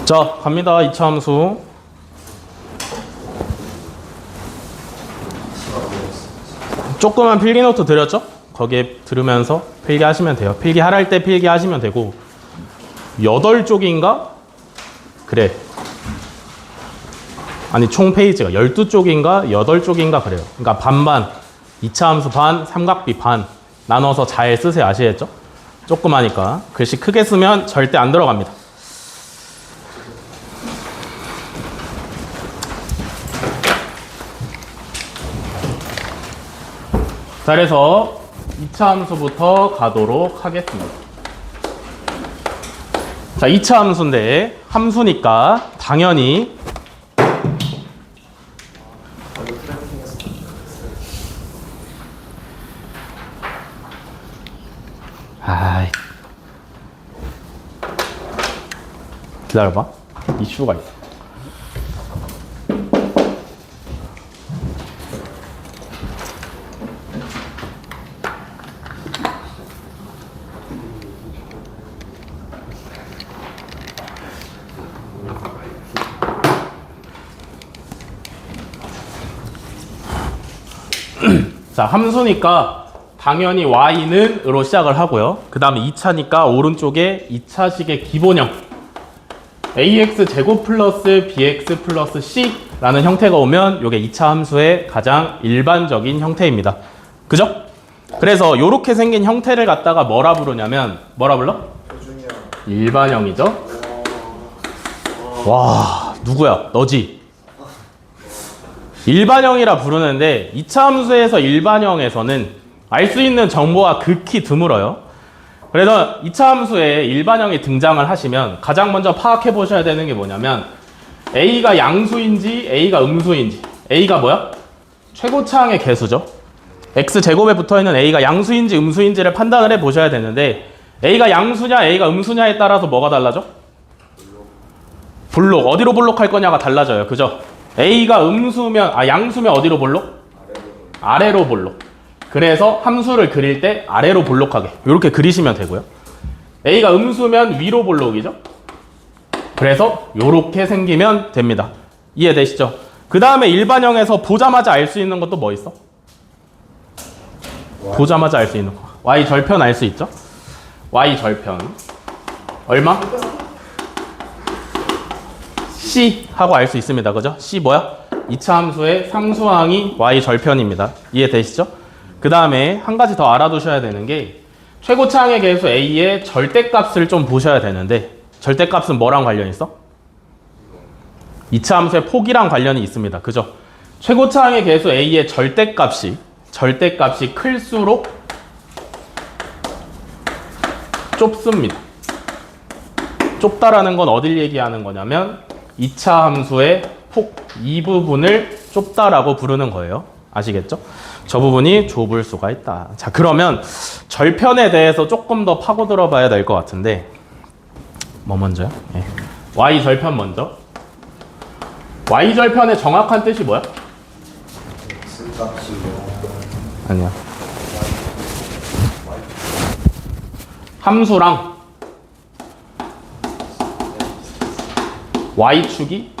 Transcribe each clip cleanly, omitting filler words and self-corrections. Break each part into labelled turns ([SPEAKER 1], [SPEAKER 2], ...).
[SPEAKER 1] 자, 갑니다. 2차 함수. 조그만 필기노트 드렸죠? 거기에 들으면서 필기하시면 돼요. 필기할 때 필기하시면 되고 8쪽인가? 그래. 아니 총 페이지가 12쪽인가 8쪽인가 그래요. 그러니까 반반 2차 함수 반, 삼각비 반 나눠서 잘 쓰세요. 아시겠죠? 조그마니까 글씨 크게 쓰면 절대 안 들어갑니다. 자, 그래서 2차 함수부터 가도록 하겠습니다. 자, 2차 함수인데 함수니까 당연히 기다려봐. 이슈가 있어. 자, 함수니까 당연히 y는 으로 시작을 하고요. 그 다음에 2차니까 오른쪽에 2차식의 기본형 ax 제곱 플러스 bx 플러스 c라는 형태가 오면 이게 2차 함수의 가장 일반적인 형태입니다. 그죠? 그래서 이렇게 생긴 형태를 갖다가 뭐라 부르냐면 뭐라 불러? 일반형이죠. 와, 누구야? 너지? 일반형이라 부르는데 2차 함수에서 일반형에서는 알 수 있는 정보가 극히 드물어요. 그래서 2차 함수에 일반형이 등장을 하시면 가장 먼저 파악해 보셔야 되는 게 뭐냐면 A가 양수인지 A가 음수인지. A가 뭐야? 최고차항의 개수죠. X제곱에 붙어있는 A가 양수인지 음수인지를 판단을 해 보셔야 되는데 A가 양수냐 A가 음수냐에 따라서 뭐가 달라져? 볼록. 어디로 볼록할 거냐가 달라져요. 그죠? A가 양수면 어디로 볼록? 아래로 볼록. 그래서 함수를 그릴 때 아래로 볼록하게 이렇게 그리시면 되고요. A가 음수면 위로 볼록이죠. 그래서 이렇게 생기면 됩니다. 이해되시죠? 그 다음에 일반형에서 보자마자 알 수 있는 것도 뭐 있어? 보자마자 알 수 있는 거. Y 절편 알 수 있죠? Y 절편 얼마? C 하고 알 수 있습니다. 그죠? C 뭐야? 2차 함수의 상수항이 Y 절편입니다. 이해되시죠? 그 다음에 한 가지 더 알아두셔야 되는 게 최고차항의 개수 A의 절대값을 좀 보셔야 되는데 절대값은 뭐랑 관련이 있어? 2차 함수의 폭이랑 관련이 있습니다. 그죠? 최고차항의 개수 A의 절대값이 클수록 좁습니다. 좁다라는 건 어딜 얘기하는 거냐면 2차 함수의 폭 이 부분을 좁다라고 부르는 거예요. 아시겠죠? 저 부분이 좁을 수가 있다. 자, 그러면 절편에 대해서 조금 더 파고들어 봐야 될 것 같은데 뭐 먼저요? 네. Y 절편 먼저. Y 절편의 정확한 뜻이 뭐야? 아니야. 함수랑 Y축이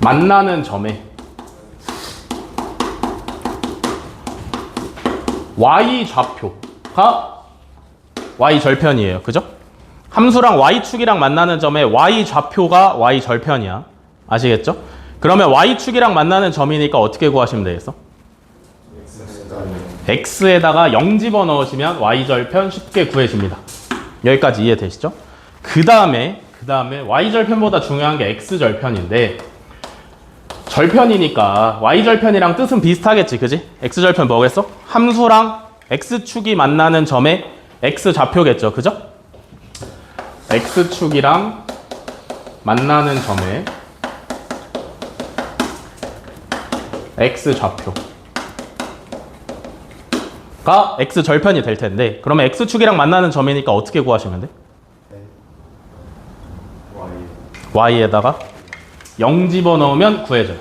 [SPEAKER 1] 만나는 점에 Y 좌표가 Y 절편이에요. 그죠? 함수랑 y축이랑 만나는 점에 y 좌표가 y 절편이야. 아시겠죠? 그러면 y축이랑 만나는 점이니까 어떻게 구하시면 되겠어? x에다가 0 집어넣으시면 y 절편 쉽게 구해집니다. 여기까지 이해되시죠? 그 다음에 y 절편보다 중요한 게 x 절편인데, 절편이니까 y 절편이랑 뜻은 비슷하겠지, 그지? x 절편 뭐겠어? 함수랑 x축이 만나는 점에 x 좌표겠죠, 그죠? x축이랑 만나는 점에 x 좌표가 x 절편이 될 텐데, 그러면 x축이랑 만나는 점이니까 어떻게 구하시면 돼? y에다가 0 집어넣으면 구해져요.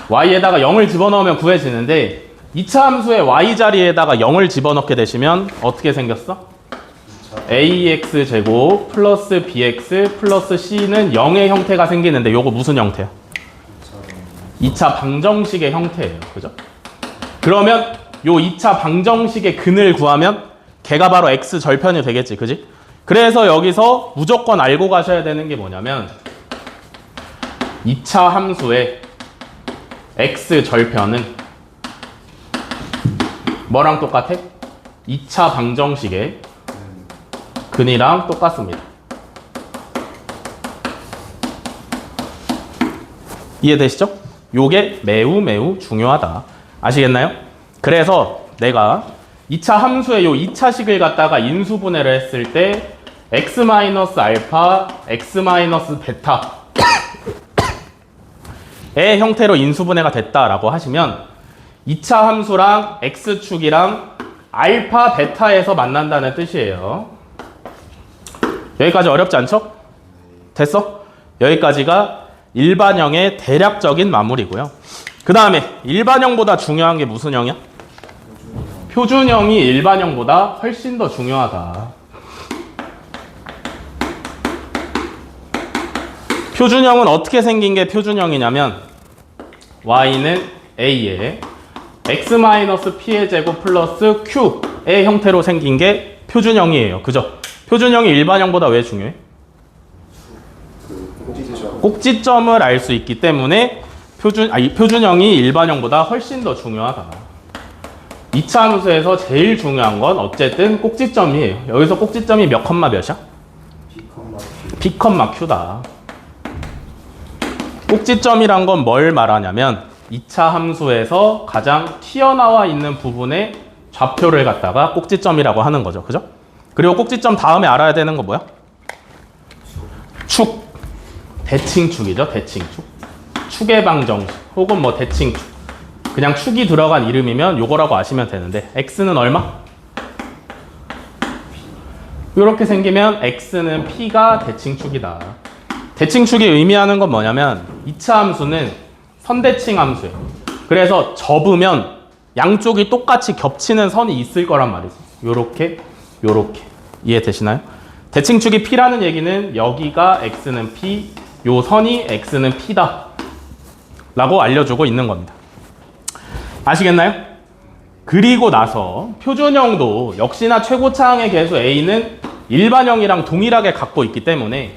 [SPEAKER 1] y에다가 0을 집어넣으면 구해지는데, 2차 함수의 y 자리에다가 0을 집어넣게 되시면 어떻게 생겼어? ax제곱 플러스 bx 플러스 c는 0의 형태가 생기는데, 요거 무슨 형태야? 2차 방정식의 형태예요. 그죠? 그러면 요 2차 방정식의 근을 구하면 걔가 바로 x 절편이 되겠지. 그지? 그래서 여기서 무조건 알고 가셔야 되는 게 뭐냐면, 2차 함수의 x 절편은 뭐랑 똑같아? 2차 방정식의 근이랑 똑같습니다. 이해되시죠? 요게 매우 중요하다. 아시겠나요? 그래서 내가 2차 함수의 요 2차식을 갖다가 인수분해를 했을 때 x-알파, x-베타 의 형태로 인수분해가 됐다라고 하시면 2차 함수랑 x축이랑 알파, 베타에서 만난다는 뜻이에요. 여기까지 어렵지 않죠? 됐어? 여기까지가 일반형의 대략적인 마무리고요. 그 다음에 일반형보다 중요한 게 무슨 형이야? 표준형이 일반형보다 훨씬 더 중요하다. 표준형은 어떻게 생긴 게 표준형이냐면, y는 a에 x-p의 제곱 플러스 q의 형태로 생긴 게 표준형이에요. 그죠? 표준형이 일반형보다 왜 중요해? 꼭지점을 알 수 있기 때문에 표준형이 일반형보다 훨씬 더 중요하다. 2차 함수에서 제일 중요한 건 어쨌든 꼭지점이에요. 여기서 꼭지점이 몇 컴마 몇이야? p, q다. 꼭지점이란 건 뭘 말하냐면, 2차 함수에서 가장 튀어나와 있는 부분의 좌표를 갖다가 꼭지점이라고 하는 거죠. 그죠? 그리고 꼭지점 다음에 알아야 되는 거 뭐야? 축. 대칭축이죠. 대칭축. 축의 방정식 혹은 뭐 대칭축. 그냥 축이 들어간 이름이면 요거라고 아시면 되는데, x는 얼마? 이렇게 생기면 x는 p가 대칭축이다. 대칭축이 의미하는 건 뭐냐면, 2차 함수는 선대칭 함수예요. 그래서 접으면 양쪽이 똑같이 겹치는 선이 있을 거란 말이지. 요렇게 이해되시나요? 대칭축이 p라는 얘기는 여기가 x는 p, 요 선이 x는 p다 라고 알려주고 있는 겁니다. 아시겠나요? 그리고 나서 표준형도 역시나 최고차항의 계수 a는 일반형이랑 동일하게 갖고 있기 때문에,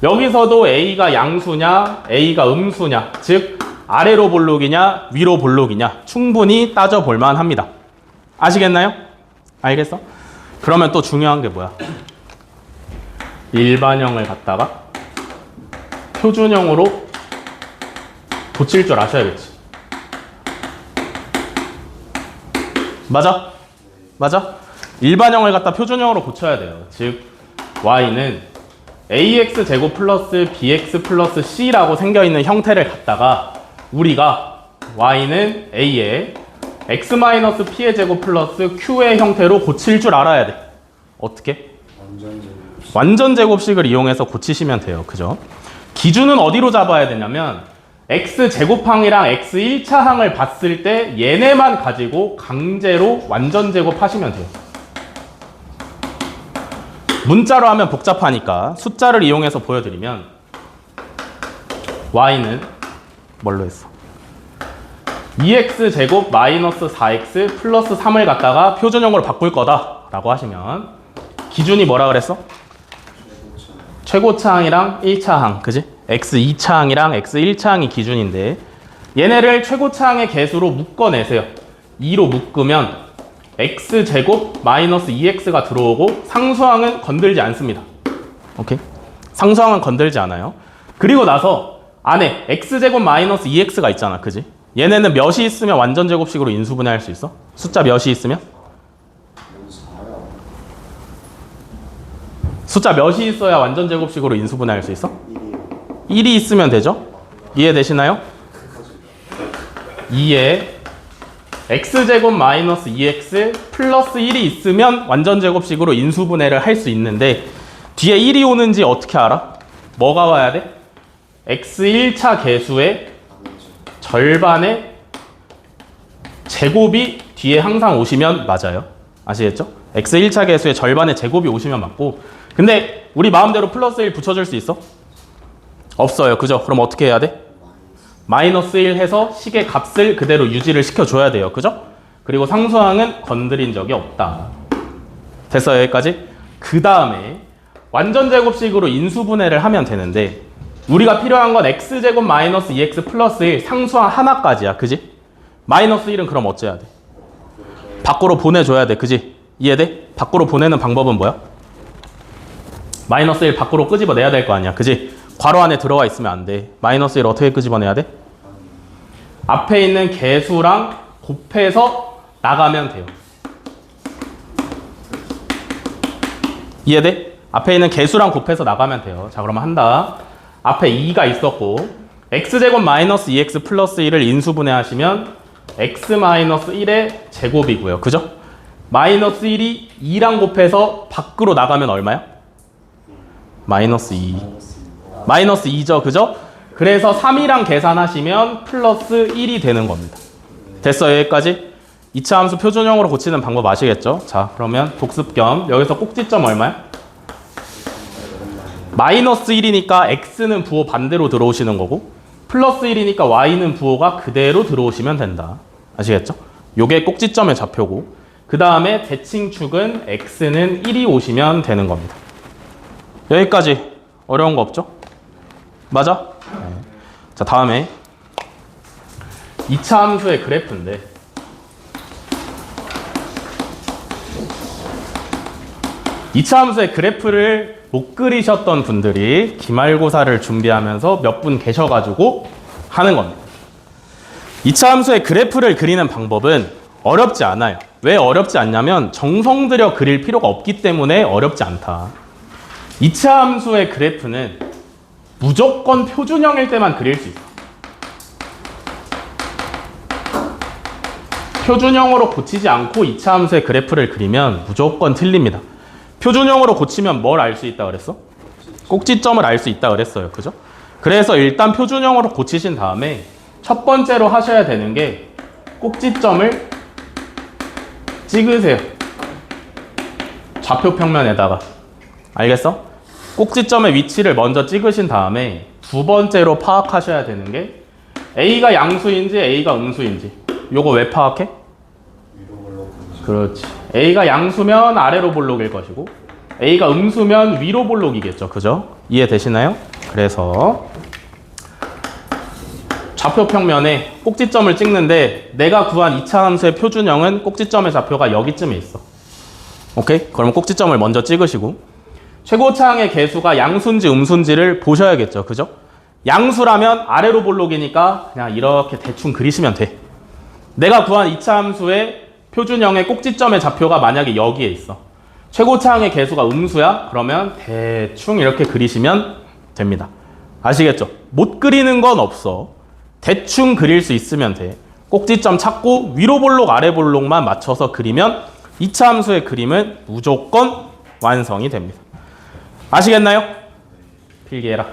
[SPEAKER 1] 여기서도 a가 양수냐 a가 음수냐, 즉 아래로 볼록이냐 위로 볼록이냐 충분히 따져볼 만합니다. 아시겠나요? 알겠어? 그러면 또 중요한 게 뭐야? 일반형을 갖다가 표준형으로 고칠 줄 아셔야겠지. 맞아? 일반형을 갖다 표준형으로 고쳐야 돼요. 즉 y는 ax제곱 플러스 bx 플러스 c라고 생겨있는 형태를 갖다가 우리가 y는 a에 x-p의 제곱 플러스 q의 형태로 고칠 줄 알아야 돼. 어떻게? 완전 제곱식을 이용해서 고치시면 돼요. 그죠? 기준은 어디로 잡아야 되냐면, x제곱항이랑 x1차항을 봤을 때 얘네만 가지고 강제로 완전 제곱하시면 돼요. 문자로 하면 복잡하니까 숫자를 이용해서 보여드리면, y는 뭘로 했어? 2x제곱 마이너스 4x 플러스 3을 갖다가 표준형으로 바꿀 거다 라고 하시면, 기준이 뭐라 그랬어? 최고차항이랑 1차항, 그지? x2차항이랑 x1차항이 기준인데 얘네를 최고차항의 개수로 묶어내세요. 2로 묶으면 x제곱 마이너스 2x가 들어오고 상수항은 건들지 않습니다. 오케이? 상수항은 건들지 않아요. 그리고 나서 안에 x제곱 마이너스 2x가 있잖아, 그지? 얘네는 몇이 있으면 완전 제곱식으로 인수분해할 수 있어? 숫자 몇이 있으면? 숫자 몇이 있어야 완전 제곱식으로 인수분해할 수 있어? 1이 있으면 되죠? 이해되시나요? 2에 x제곱 마이너스 2x 플러스 1이 있으면 완전 제곱식으로 인수분해를 할 수 있는데 뒤에 1이 오는지 어떻게 알아? 뭐가 와야 돼? x1차 개수의 절반의 제곱이 뒤에 항상 오시면 맞아요. 아시겠죠? x1차 개수의 절반의 제곱이 오시면 맞고 근데 우리 마음대로 플러스 1 붙여줄 수 있어? 없어요. 그죠? 그럼 어떻게 해야 돼? 마이너스 1 해서 식의 값을 그대로 유지를 시켜줘야 돼요. 그죠? 그리고 상수항은 건드린 적이 없다. 됐어요? 여기까지? 그 다음에 완전 제곱식으로 인수분해를 하면 되는데 우리가 필요한 건 x제곱 마이너스 2x 플러스 1 상수항 하나까지야. 그지? 마이너스 1은 그럼 어째야 돼? 밖으로 보내줘야 돼. 그지? 이해돼? 밖으로 보내는 방법은 뭐야? 마이너스 1 밖으로 끄집어내야 될 거 아니야. 그지? 괄호 안에 들어가 있으면 안 돼. 마이너스 1 어떻게 끄집어내야 돼? 앞에 있는 개수랑 곱해서 나가면 돼요. 이해돼? 앞에 있는 개수랑 곱해서 나가면 돼요. 자, 그러면 한다. 앞에 2가 있었고 x제곱 마이너스 2x 플러스 1을 인수분해 하시면 x 마이너스 1의 제곱이고요. 그죠? 마이너스 1이 2랑 곱해서 밖으로 나가면 얼마야? 마이너스 2. 마이너스 2죠. 그죠? 그래서 3이랑 계산하시면 플러스 1이 되는 겁니다. 됐어요? 여기까지? 2차 함수 표준형으로 고치는 방법 아시겠죠? 자, 그러면 복습 겸 여기서 꼭지점 얼마야? 마이너스 1이니까 x는 부호 반대로 들어오시는 거고 플러스 1이니까 y는 부호가 그대로 들어오시면 된다. 아시겠죠? 요게 꼭지점의 좌표고 그 다음에 대칭축은 x는 1이 오시면 되는 겁니다. 여기까지 어려운 거 없죠? 맞아? 네. 자, 다음에 2차 함수의 그래프인데 2차 함수의 그래프를 못 그리셨던 분들이 기말고사를 준비하면서 몇 분 계셔가지고 하는 겁니다. 2차 함수의 그래프를 그리는 방법은 어렵지 않아요. 왜 어렵지 않냐면 정성 들여 그릴 필요가 없기 때문에 어렵지 않다. 2차 함수의 그래프는 무조건 표준형일 때만 그릴 수 있어. 표준형으로 고치지 않고 2차 함수의 그래프를 그리면 무조건 틀립니다. 표준형으로 고치면 뭘 알 수 있다 그랬어? 꼭지점을 알 수 있다 그랬어요. 그죠? 그래서 일단 표준형으로 고치신 다음에 첫 번째로 하셔야 되는 게 꼭지점을 찍으세요. 좌표 평면에다가. 알겠어? 꼭지점의 위치를 먼저 찍으신 다음에 두 번째로 파악하셔야 되는 게 A가 양수인지 A가 음수인지. 요거 왜 파악해? 그렇지. A가 양수면 아래로 볼록일 것이고 A가 음수면 위로 볼록이겠죠. 그죠? 이해되시나요? 그래서 좌표 평면에 꼭지점을 찍는데 내가 구한 2차 함수의 표준형은 꼭지점의 좌표가 여기쯤에 있어. 오케이? 그럼 꼭지점을 먼저 찍으시고 최고차항의 개수가 양수인지 음수인지를 보셔야겠죠. 그죠? 양수라면 아래로 볼록이니까 그냥 이렇게 대충 그리시면 돼. 내가 구한 2차 함수의 표준형의 꼭지점의 좌표가 만약에 여기에 있어. 최고차항의 개수가 음수야? 그러면 대충 이렇게 그리시면 됩니다. 아시겠죠? 못 그리는 건 없어. 대충 그릴 수 있으면 돼. 꼭지점 찾고 위로 볼록 아래 볼록만 맞춰서 그리면 2차 함수의 그림은 무조건 완성이 됩니다. 아시겠나요? 필기해라.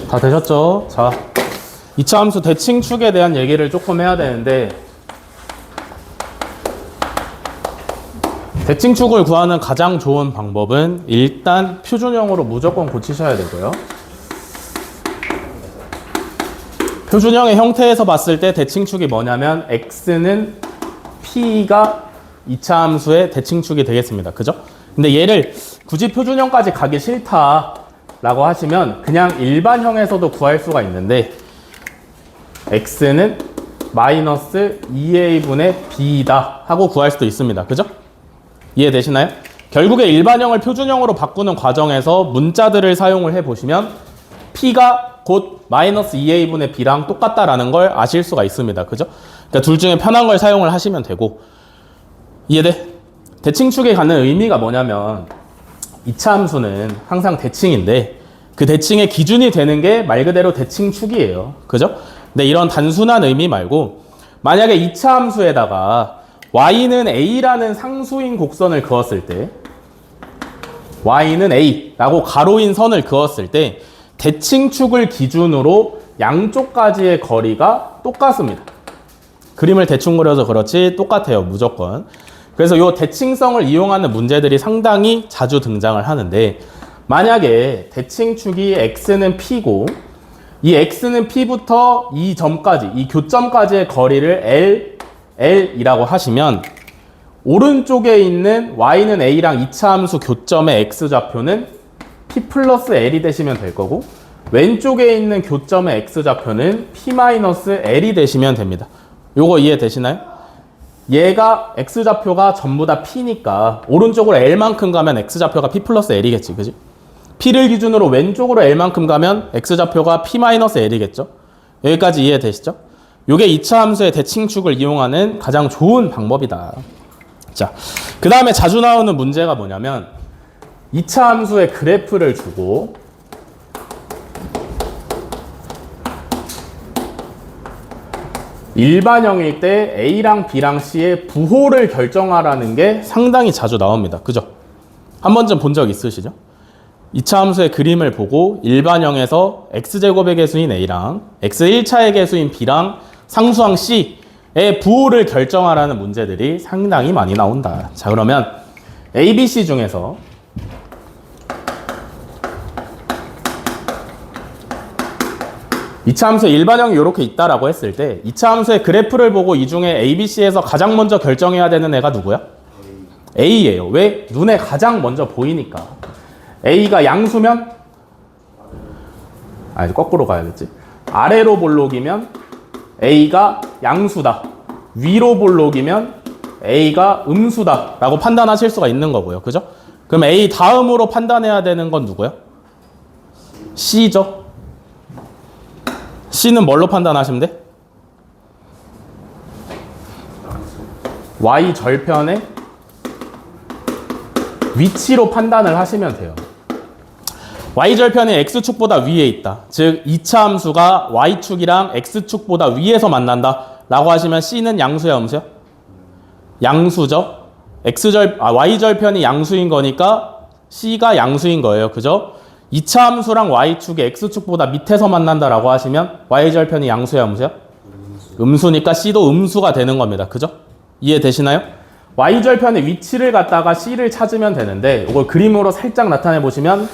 [SPEAKER 1] 다 되셨죠? 자, 이차함수 대칭축에 대한 얘기를 조금 해야 되는데, 대칭축을 구하는 가장 좋은 방법은 일단 표준형으로 무조건 고치셔야 되고요. 표준형의 형태에서 봤을 때 대칭축이 뭐냐면 x는 p가 이차함수의 대칭축이 되겠습니다. 그죠? 근데 얘를 굳이 표준형까지 가기 싫다라고 하시면 그냥 일반형에서도 구할 수가 있는데 x는 마이너스 2a분의 b이다 하고 구할 수도 있습니다. 그죠? 이해되시나요? 결국에 일반형을 표준형으로 바꾸는 과정에서 문자들을 사용을 해보시면 p가 곧 마이너스 2a분의 b랑 똑같다라는 걸 아실 수가 있습니다. 그죠? 그러니까 둘 중에 편한 걸 사용을 하시면 되고. 이해돼? 대칭축에 갖는 의미가 뭐냐면 이차함수는 항상 대칭인데 그 대칭의 기준이 되는 게 말 그대로 대칭축이에요. 그죠? 근데 이런 단순한 의미 말고 만약에 이차함수에다가 y는 a라는 상수인 곡선을 그었을 때 y는 a라고 가로인 선을 그었을 때 대칭축을 기준으로 양쪽까지의 거리가 똑같습니다. 그림을 대충 그려서 그렇지 똑같아요. 무조건. 그래서 이 대칭성을 이용하는 문제들이 상당히 자주 등장을 하는데 만약에 대칭축이 x는 p고 이 x는 p부터 이 점까지, 이 교점까지의 거리를 L이라고 하시면 오른쪽에 있는 y는 a랑 이차함수 교점의 x좌표는 p 플러스 l이 되시면 될 거고 왼쪽에 있는 교점의 x좌표는 p 마이너스 l이 되시면 됩니다. 요거 이해되시나요? 얘가 x좌표가 전부 다 p니까 오른쪽으로 l만큼 가면 x좌표가 p 플러스 l이겠지. 그지? p를 기준으로 왼쪽으로 l만큼 가면 x좌표가 p 마이너스 l이겠죠. 여기까지 이해되시죠? 요게 이차함수의 대칭축을 이용하는 가장 좋은 방법이다. 자, 그 다음에 자주 나오는 문제가 뭐냐면 이차함수의 그래프를 주고 일반형일 때 A랑 B랑 C의 부호를 결정하라는 게 상당히 자주 나옵니다. 그죠? 한 번쯤 본 적 있으시죠? 이차함수의 그림을 보고 일반형에서 x제곱의 개수인 A랑 x1차의 개수인 B랑 상수항 C의 부호를 결정하라는 문제들이 상당히 많이 나온다. 자, 그러면 A, B, C 중에서 이차함수의 일반형이 이렇게 있다라고 했을 때 이차함수의 그래프를 보고 이 중에 A, B, C에서 가장 먼저 결정해야 되는 애가 누구야? A예요. 왜? 눈에 가장 먼저 보이니까. A가 양수면 거꾸로 가야겠지. 아래로 볼록이면 A가 양수다. 위로 볼록이면 A가 음수다 라고 판단하실 수가 있는 거고요. 그죠? 그럼 A 다음으로 판단해야 되는 건 누구야? C죠. C는 뭘로 판단하시면 돼? Y 절편의 위치로 판단을 하시면 돼요. Y절편이 X축보다 위에 있다. 즉 이차함수가 Y축이랑 X축보다 위에서 만난다 라고 하시면 C는 양수야 음수야? 양수죠. Y절편이 양수인 거니까 C가 양수인 거예요. 그죠? 이차함수랑 Y축이 X축보다 밑에서 만난다라고 하시면 Y절편이 양수야 음수야? 음수니까 C도 음수가 되는 겁니다. 그죠? 이해되시나요? Y절편의 위치를 갖다가 C를 찾으면 되는데 이걸 그림으로 살짝 나타내 보시면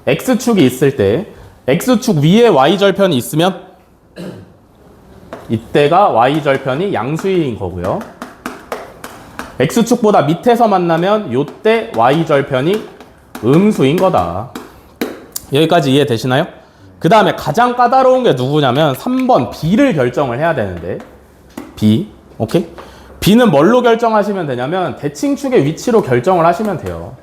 [SPEAKER 1] X축이 있을 때 X축 위에 Y절편이 있으면 이때가 Y절편이 양수인 거고요. X축보다 밑에서 만나면 이때 Y절편이 음수인 거다. 여기까지 이해되시나요? 그 다음에 가장 까다로운 게 누구냐면 3번 B를 결정을 해야 되는데 B, 오케이? B는 뭘로 결정하시면 되냐면 대칭축의 위치로 결정을 하시면 돼요.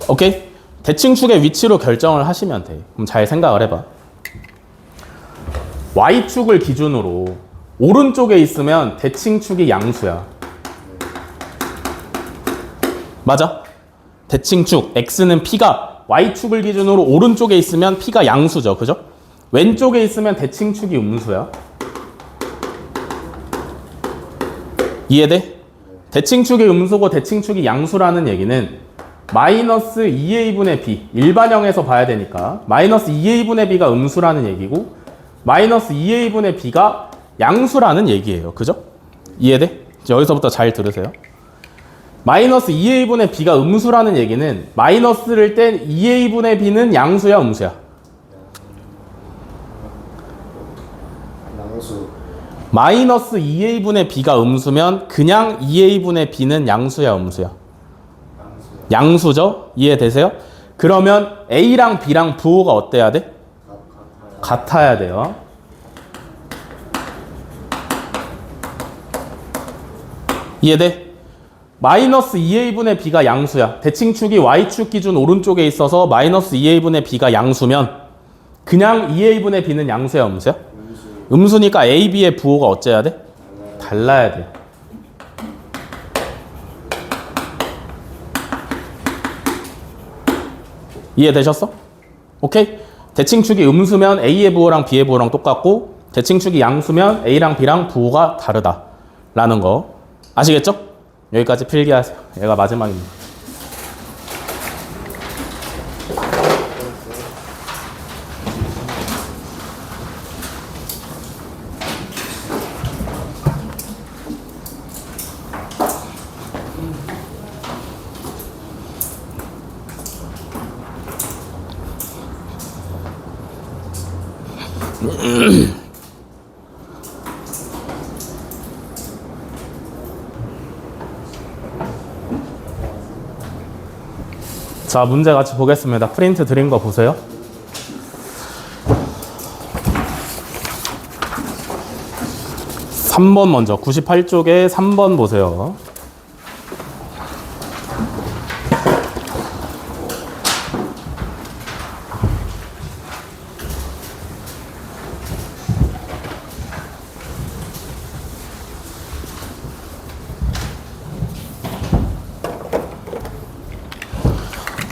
[SPEAKER 1] 오케이? 대칭축의 위치로 결정을 하시면 돼. 그럼 잘 생각을 해봐. Y축을 기준으로 오른쪽에 있으면 대칭축이 양수야. 맞아? 대칭축 X는 P가 Y축을 기준으로 오른쪽에 있으면 P가 양수죠. 그죠? 왼쪽에 있으면 대칭축이 음수야. 이해돼? 대칭축이 음수고 대칭축이 양수라는 얘기는 마이너스 2a분의 b 일반형에서 봐야 되니까 마이너스 2a분의 b가 음수라는 얘기고 마이너스 2a분의 b가 양수라는 얘기예요. 그죠? 이해돼? 여기서부터 잘 들으세요. 마이너스 2a분의 b가 음수라는 얘기는 마이너스를 뗀 2a분의 b는 양수야 음수야?
[SPEAKER 2] 양수.
[SPEAKER 1] 마이너스 2a분의 b가 음수면 그냥 2a분의 b는 양수야 음수야? 양수죠? 이해되세요? 그러면 a랑 b랑 부호가 어때야 돼? 같아야 돼요. 이해돼? 마이너스 2a분의 b가 양수야. 대칭축이 y축 기준 오른쪽에 있어서 마이너스 2a분의 b가 양수면 그냥 2a분의 b는 양수야 음수야? 음수니까 a, b의 부호가 어째야 돼? 달라야 돼. 이해되셨어? 오케이? 대칭축이 음수면 a의 부호랑 b의 부호랑 똑같고 대칭축이 양수면 a랑 b랑 부호가 다르다라는 거 아시겠죠? 여기까지 필기하세요. 얘가 마지막입니다. 자, 문제 같이 보겠습니다. 프린트 드린 거 보세요. 삼 번 먼저 98쪽에 3번 보세요.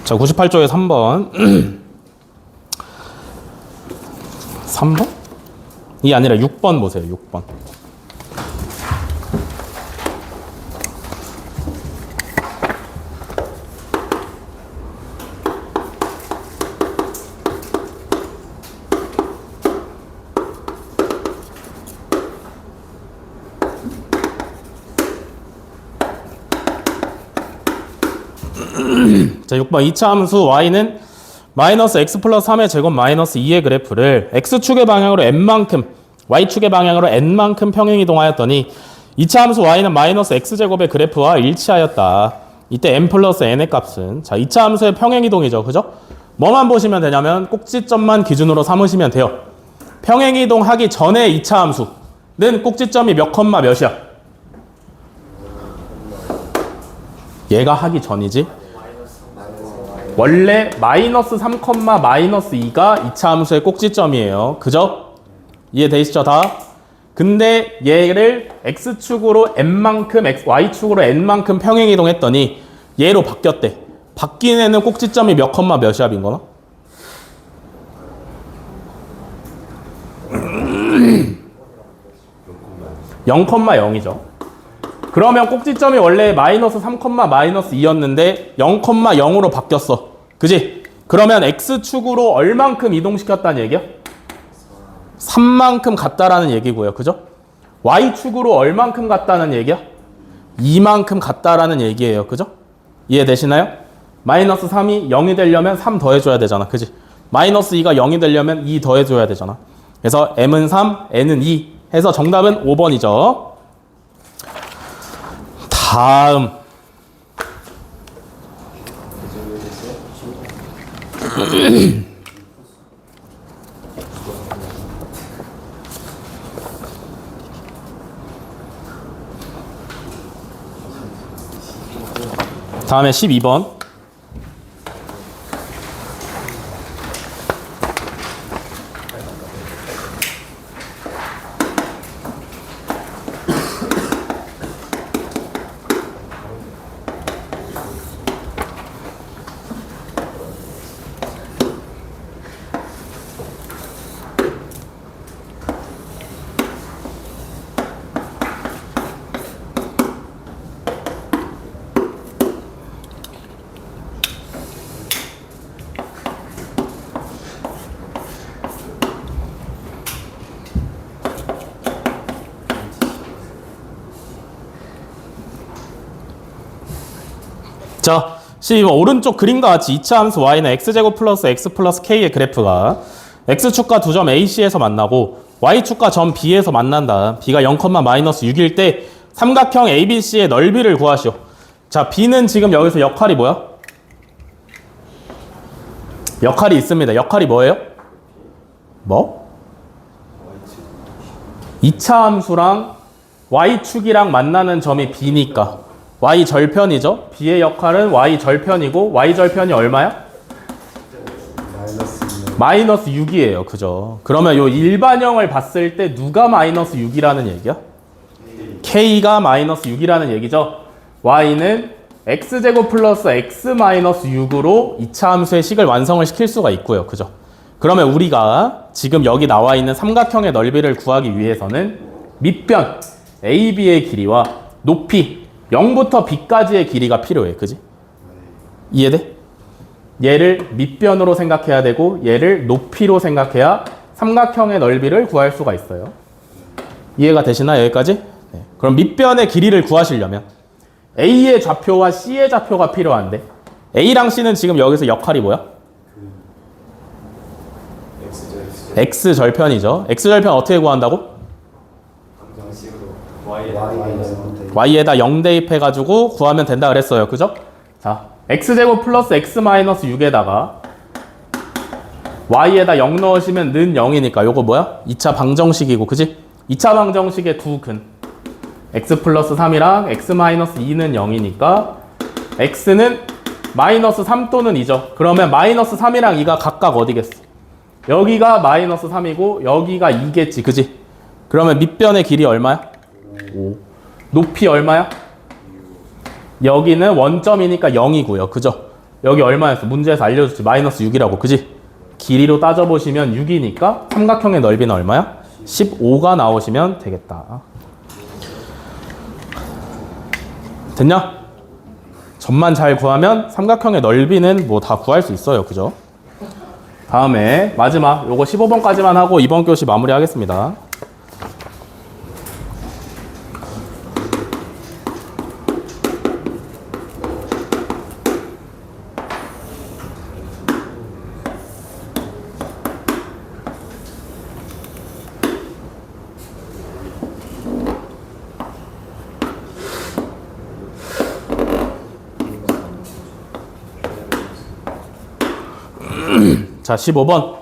[SPEAKER 1] 자, 98쪽에 3번. 3번? 이 아니라 6번 보세요. 6번. 자, 6번 2차 함수 y는 마이너스 x 플러스 3의 제곱 마이너스 2의 그래프를 x축의 방향으로 n만큼 y축의 방향으로 n만큼 평행이동하였더니 2차 함수 y는 마이너스 x제곱의 그래프와 일치하였다. 이때 n 플러스 n의 값은 자 2차 함수의 평행이동이죠. 그죠? 뭐만 보시면 되냐면 꼭지점만 기준으로 삼으시면 돼요. 평행이동하기 전에 2차 함수는 꼭지점이 몇 컴마 몇이야? 얘가 하기 전이지. 원래 마이너스 3, 마이너스 2가 2차 함수의 꼭지점이에요. 그죠? 이해되시죠 다? 근데 얘를 x축으로 n만큼, y축으로 n만큼 평행이동했더니 얘로 바뀌었대. 바뀐 애는 꼭지점이 몇 컴마 몇이야 빈거나? 0,0이죠. 그러면 꼭지점이 원래 마이너스 3, 마이너스 2였는데 0,0으로 바뀌었어. 그지? 그러면 x축으로 얼만큼 이동시켰다는 얘기야? 3만큼 갔다라는 얘기고요. 그죠? y축으로 얼만큼 갔다는 얘기야? 2만큼 갔다라는 얘기예요. 그죠? 이해되시나요? 마이너스 3이 0이 되려면 3 더해줘야 되잖아. 그지? 마이너스 2가 0이 되려면 2 더해줘야 되잖아. 그래서 m은 3, n은 2 해서 정답은 5번이죠. 다음 다음에 12번 12번 오른쪽 그림과 같이 2차 함수 y는 x제곱 플러스 x 플러스 k의 그래프가 x축과 두 점 AC에서 만나고 y축과 점 B에서 만난다. B가 0,-6일 때 삼각형 ABC의 넓이를 구하시오. 자, B는 지금 여기서 역할이 뭐야? 역할이 있습니다. 역할이 뭐예요? 뭐? 2차 함수랑 y축이랑 만나는 점이 B니까 y절편이죠. B의 역할은 y절편이고 y절편이 얼마야? 마이너스 6이에요. 그죠? 그러면 요 일반형을 봤을 때 누가 마이너스 6이라는 얘기야? K가 마이너스 6이라는 얘기죠. y는 x제곱 플러스 x 마이너스 6으로 2차 함수의 식을 완성을 시킬 수가 있고요. 그죠? 그러면 우리가 지금 여기 나와 있는 삼각형의 넓이를 구하기 위해서는 밑변 AB의 길이와 높이 0부터 B까지의 길이가 필요해. 그지? 이해돼? 얘를 밑변으로 생각해야 되고 얘를 높이로 생각해야 삼각형의 넓이를 구할 수가 있어요. 이해가 되시나요? 여기까지? 네. 그럼 밑변의 길이를 구하시려면 A의 좌표와 C의 좌표가 필요한데 A랑 C는 지금 여기서 역할이 뭐야? X절편이죠. X절편 어떻게 구한다고? Y에다 0 대입해가지고 구하면 된다 그랬어요. 그죠? 자, X제곱 플러스 X 마이너스 6에다가 Y에다 0 넣으시면 는 0이니까 요거 뭐야? 2차 방정식이고 그지? 2차 방정식의 두 근 X 플러스 3이랑 X 마이너스 2는 0이니까 X는 마이너스 3 또는 2죠. 그러면 마이너스 3이랑 2가 각각 어디겠어? 여기가 마이너스 3이고 여기가 2겠지. 그지? 그러면 밑변의 길이 얼마야? 5. 높이 얼마야? 여기는 원점이니까 0이고요. 그죠? 여기 얼마였어? 문제에서 알려줬지. 마이너스 6이라고. 그지? 길이로 따져보시면 6이니까 삼각형의 넓이는 얼마야? 15가 나오시면 되겠다. 됐냐? 점만 잘 구하면 삼각형의 넓이는 뭐 다 구할 수 있어요. 그죠? 다음에 마지막 요거 15번까지만 하고 이번 교시 마무리하겠습니다. 자, 15번.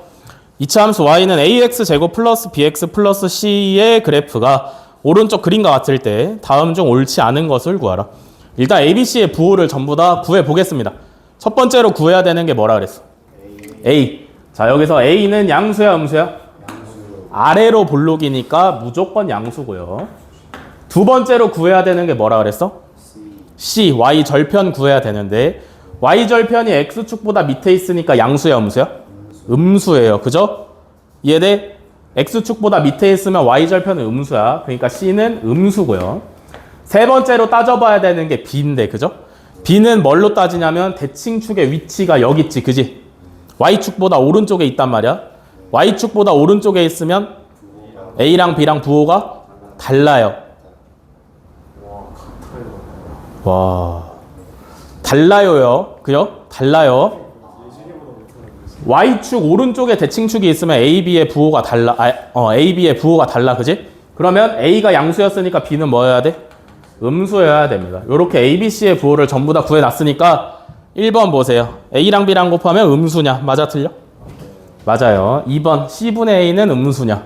[SPEAKER 1] 2차 함수 y는 ax제곱 플러스 bx 플러스 c의 그래프가 오른쪽 그림과 같을 때 다음 중 옳지 않은 것을 구하라. 일단 ABC의 부호를 전부 다 구해 보겠습니다. 첫 번째로 구해야 되는 게 뭐라 그랬어? A. 자, 여기서 A는 양수야, 음수야? 양수. 아래로 볼록이니까 무조건 양수고요. 두 번째로 구해야 되는 게 뭐라 그랬어? C. Y 절편 구해야 되는데 Y 절편이 X축보다 밑에 있으니까 양수야, 음수야? 음수예요. 그죠? 이해돼? X축보다 밑에 있으면 Y절편은 음수야. 그러니까 C는 음수고요. 세 번째로 따져봐야 되는 게 B인데, 그죠? B는 뭘로 따지냐면 대칭축의 위치가 여기 있지, 그지? Y축보다 오른쪽에 있단 말이야. Y축보다 오른쪽에 있으면 A랑 B랑 부호가 달라요. 와, 달라요요. 그죠? 달라요. Y축 오른쪽에 대칭축이 있으면 AB의 부호가 달라. AB의 부호가 달라. 그지? 그러면 A가 양수였으니까 B는 뭐여야 돼? 음수여야 됩니다. 요렇게 ABC의 부호를 전부 다 구해놨으니까 1번 보세요. A랑 B랑 곱하면 음수냐? 맞아, 틀려? 맞아요. 2번 C분의 A는 음수냐?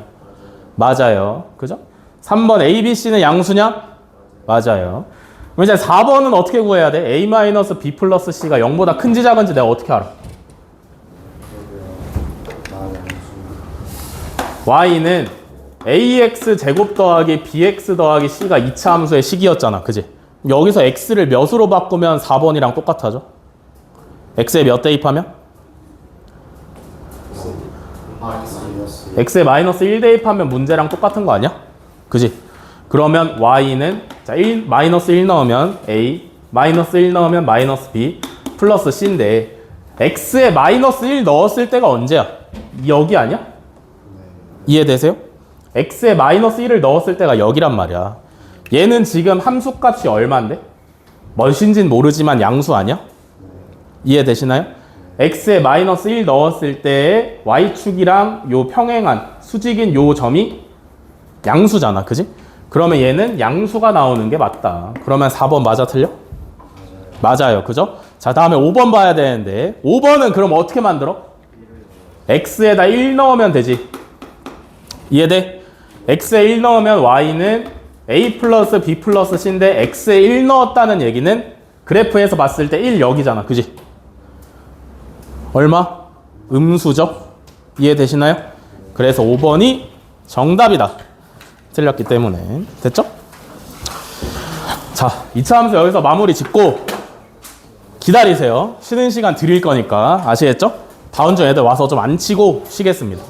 [SPEAKER 1] 맞아요. 그죠? 3번 ABC는 양수냐? 맞아요. 그럼 이제 4번은 어떻게 구해야 돼? A-B 플러스 C가 0보다 큰지 작은지 내가 어떻게 알아? Y는 AX 제곱 더하기 BX 더하기 C가 2차 함수의 식이었잖아. 그지? 여기서 X를 몇으로 바꾸면 4번이랑 똑같아져? X에 몇 대입하면? X에 마이너스 1 대입하면 문제랑 똑같은 거 아니야? 그지? 그러면 Y는 자, 마이너스 1 넣으면 A, 마이너스 1 넣으면 마이너스 B, 플러스 C인데 X에 마이너스 1 넣었을 때가 언제야? 여기 아니야? 이해되세요? X에 마이너스 1을 넣었을 때가 여기란 말이야. 얘는 지금 함수값이 얼마인데? 몇인진 모르지만 양수 아니야? 이해되시나요? x에 마이너스 1 넣었을 때 y축이랑 요 평행한 수직인 요 점이 양수잖아. 그지? 그러면 얘는 양수가 나오는 게 맞다. 그러면 4번 맞아 틀려? 맞아요. 그죠? 자, 다음에 5번 봐야 되는데 5번은 그럼 어떻게 만들어? x에다 1 넣으면 되지. 이해돼? x에 1 넣으면 y는 a 플러스 b 플러스 c인데 x에 1 넣었다는 얘기는 그래프에서 봤을 때 1 여기잖아. 그지? 얼마? 음수죠? 이해되시나요? 그래서 5번이 정답이다. 틀렸기 때문에. 됐죠? 자, 2차 함수 여기서 마무리 짓고 기다리세요. 쉬는 시간 드릴 거니까. 아시겠죠? 다음 주 애들 와서 좀 안 치고 쉬겠습니다.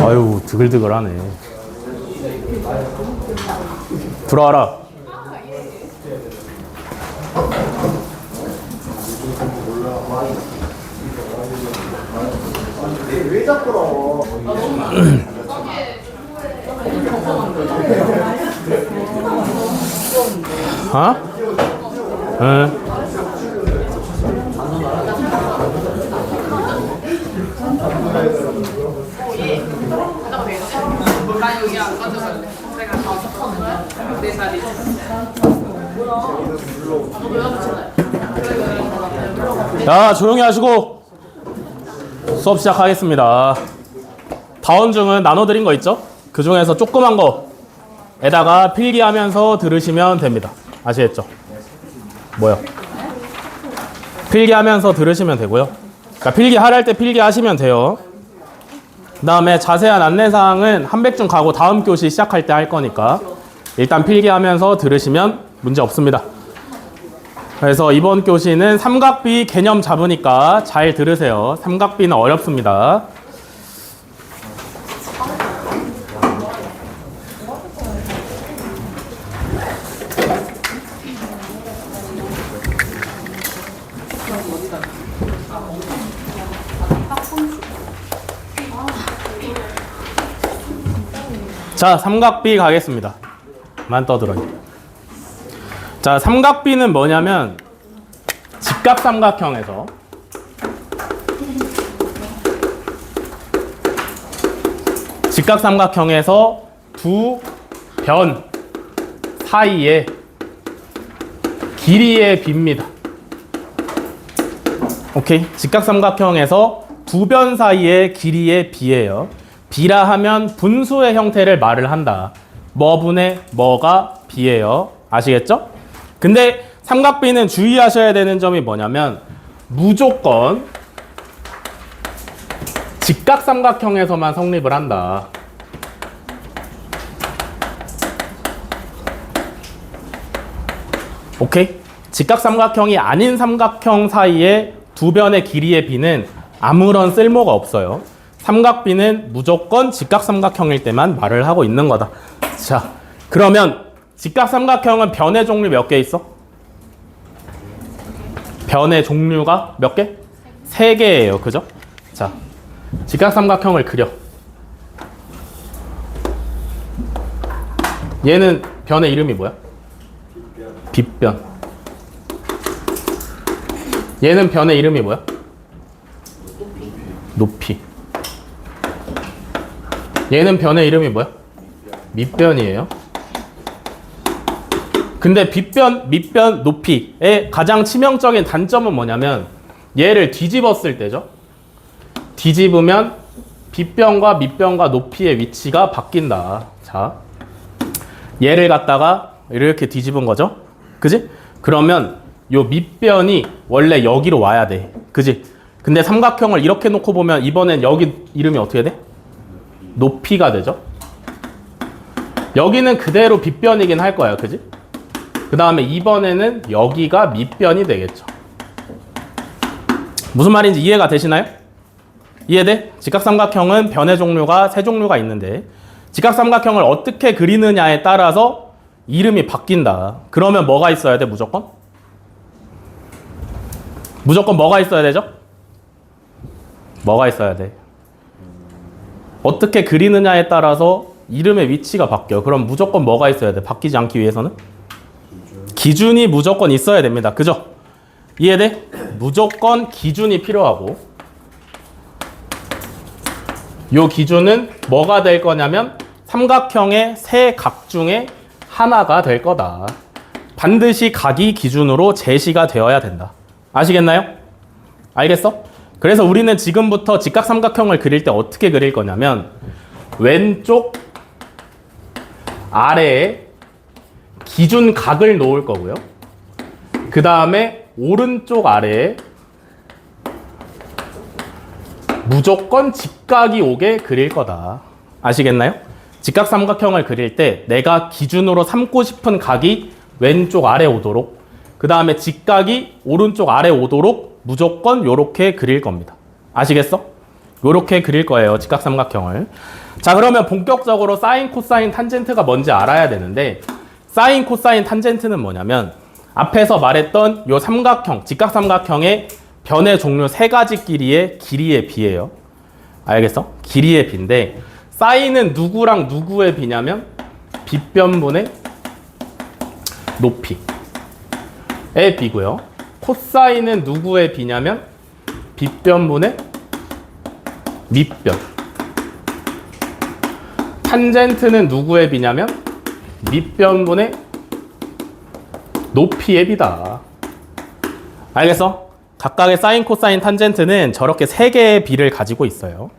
[SPEAKER 1] 아유, 드글드글하네. 들어와라.
[SPEAKER 2] 왜 자꾸 나와?
[SPEAKER 1] 어? 응.
[SPEAKER 3] 나 여기 안 가져갈래. 내가 가서 내 자리.
[SPEAKER 1] 자, 조용히 하시고 수업 시작하겠습니다. 다원중은 나눠드린 거 있죠? 그 중에서 조그만 거에다가 필기하면서 들으시면 됩니다. 아시겠죠? 뭐요? 필기하면서 들으시면 되고요. 그러니까 필기할 때 필기하시면 돼요. 그 다음에 자세한 안내사항은 한백중 가고 다음 교시 시작할 때 할 거니까 일단 필기하면서 들으시면 문제 없습니다. 그래서 이번 교시는 삼각비 개념 잡으니까 잘 들으세요. 삼각비는 어렵습니다. 자, 삼각비 가겠습니다. 만 떠들어요. 자, 삼각비는 뭐냐면 직각삼각형에서 두 변 사이의 길이의 비입니다. 오케이? 직각삼각형에서 두 변 사이의 길이의 비예요. 비라 하면 분수의 형태를 말을 한다. 뭐분의 뭐가 비예요. 아시겠죠? 근데 삼각비는 주의하셔야 되는 점이 뭐냐면 무조건 직각삼각형에서만 성립을 한다. 오케이? 직각삼각형이 아닌 삼각형 사이의 두 변의 길이의 비는 아무런 쓸모가 없어요. 삼각비는 무조건 직각삼각형일 때만 말을 하고 있는 거다. 자, 그러면 직각삼각형은 변의 종류 몇 개 있어? 변의 종류가 몇 개? 3개예요. 그죠? 자, 직각삼각형을 그려. 얘는 변의 이름이 뭐야? 빗변. 얘는 변의 이름이 뭐야? 높이. 얘는 변의 이름이 뭐야? 밑변이에요. 근데 빗변, 밑변, 높이의 가장 치명적인 단점은 뭐냐면 얘를 뒤집었을 때죠. 뒤집으면 빗변과 밑변과 높이의 위치가 바뀐다. 자, 얘를 갖다가 이렇게 뒤집은 거죠. 그지? 그러면 요 밑변이 원래 여기로 와야 돼. 그지? 근데 삼각형을 이렇게 놓고 보면 이번엔 여기 이름이 어떻게 돼? 높이가 되죠. 여기는 그대로 빗변이긴 할 거야. 그지? 그 다음에 이번에는 여기가 밑변이 되겠죠. 무슨 말인지 이해가 되시나요? 이해돼? 직각삼각형은 변의 종류가 3종류가 있는데 직각삼각형을 어떻게 그리느냐에 따라서 이름이 바뀐다. 그러면 뭐가 있어야 돼? 무조건? 무조건 뭐가 있어야 되죠? 뭐가 있어야 돼? 어떻게 그리느냐에 따라서 이름의 위치가 바뀌어. 그럼 무조건 뭐가 있어야 돼? 바뀌지 않기 위해서는? 기준이 무조건 있어야 됩니다. 그죠? 이해돼? 무조건 기준이 필요하고 요 기준은 뭐가 될 거냐면 삼각형의 세 각 중에 하나가 될 거다. 반드시 각이 기준으로 제시가 되어야 된다. 아시겠나요? 알겠어? 그래서 우리는 지금부터 직각삼각형을 그릴 때 어떻게 그릴 거냐면 왼쪽 아래에 기준 각을 놓을 거고요. 그 다음에 오른쪽 아래에 무조건 직각이 오게 그릴 거다. 아시겠나요? 직각삼각형을 그릴 때 내가 기준으로 삼고 싶은 각이 왼쪽 아래 오도록, 그 다음에 직각이 오른쪽 아래 오도록 무조건 요렇게 그릴 겁니다. 아시겠어? 요렇게 그릴 거예요, 직각삼각형을. 자, 그러면 본격적으로 사인, 코사인, 탄젠트가 뭔지 알아야 되는데, 사인, 코사인, 탄젠트는 뭐냐면 앞에서 말했던 요 삼각형, 직각삼각형의 변의 종류 세 가지 길이의 비예요. 알겠어? 길이의 비인데 사인은 누구랑 누구의 비냐면 빗변분의 높이의 비고요. 코사인은 누구의 비냐면 빗변분의 밑변. 탄젠트는 누구의 비냐면 밑변분의 높이의 비다. 알겠어? 각각의 사인, 코사인, 탄젠트는 저렇게 세 개의 비를 가지고 있어요.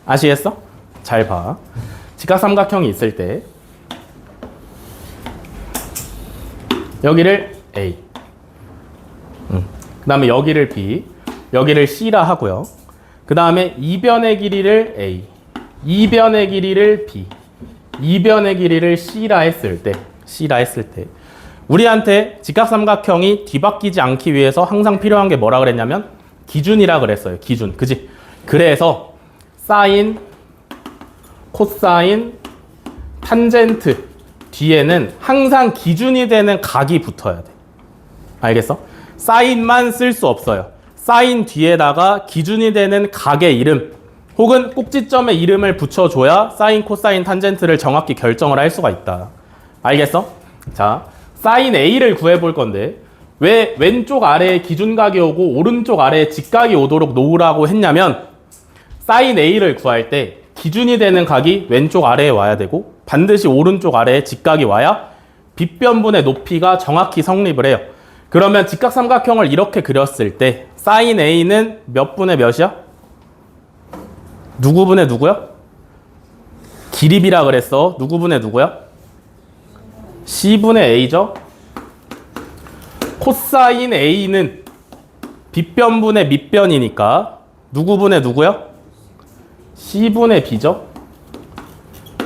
[SPEAKER 1] 아시겠어? 잘 봐. 직각삼각형이 있을 때 여기를 A, 그 다음에 여기를 B, 여기를 C라 하고요. 그 다음에 이변의 길이를 A, 이변의 길이를 B, 이변의 길이를 C라 했을 때 우리한테 직각삼각형이 뒤바뀌지 않기 위해서 항상 필요한 게 뭐라 그랬냐면 기준이라 그랬어요. 기준. 그지? 그래서 사인, 코사인, 탄젠트 뒤에는 항상 기준이 되는 각이 붙어야 돼. 알겠어? 사인만 쓸 수 없어요. 사인 뒤에다가 기준이 되는 각의 이름 혹은 꼭지점의 이름을 붙여줘야 사인, 코사인, 탄젠트를 정확히 결정을 할 수가 있다. 알겠어? 자, 사인 A를 구해볼 건데 왜 왼쪽 아래에 기준각이 오고 오른쪽 아래에 직각이 오도록 놓으라고 했냐면 사인 A를 구할 때 기준이 되는 각이 왼쪽 아래에 와야 되고 반드시 오른쪽 아래에 직각이 와야 빗변분의 높이가 정확히 성립을 해요. 그러면 직각삼각형을 이렇게 그렸을 때 사인 A는 몇 분의 몇이야? 누구 분의 누구야? 길이비라 그랬어. 누구 분의 누구야? C분의 A죠. 코사인 A는 빗변분의 밑변이니까 누구분의 누구야? C분의 B죠.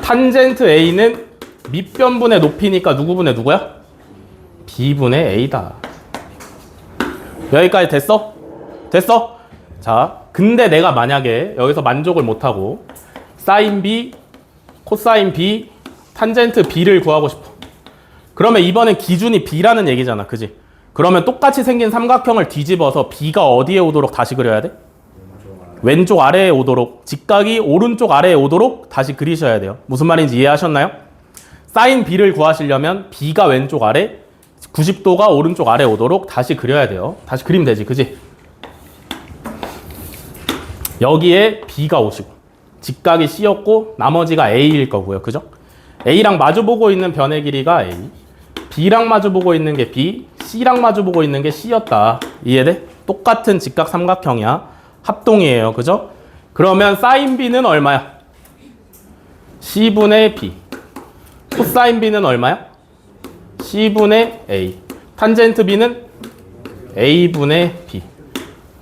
[SPEAKER 1] 탄젠트 A는 밑변분의 높이니까 누구분의 누구야? B분의 A다. 여기까지 됐어? 됐어? 자, 근데 내가 만약에 여기서 만족을 못하고 사인 B, 코사인 B, 탄젠트 B를 구하고 싶어. 그러면 이번엔 기준이 B라는 얘기잖아. 그지? 그러면 똑같이 생긴 삼각형을 뒤집어서 B가 어디에 오도록 다시 그려야 돼? 왼쪽 아래에 오도록, 직각이 오른쪽 아래에 오도록 다시 그리셔야 돼요. 무슨 말인지 이해하셨나요? 사인 B를 구하시려면 B가 왼쪽 아래, 90도가 오른쪽 아래에 오도록 다시 그려야 돼요. 다시 그리면 되지. 그지? 여기에 B가 오시고 직각이 C였고 나머지가 A일 거고요. 그죠? A랑 마주보고 있는 변의 길이가 A, B랑 마주보고 있는 게 B, C랑 마주보고 있는 게 C였다. 이해돼? 똑같은 직각 삼각형이야. 합동이에요. 그죠? 그러면 사인 B는 얼마야? C분의 B. 코사인 B는 얼마야? C분의 A. 탄젠트 B는 A분의 B.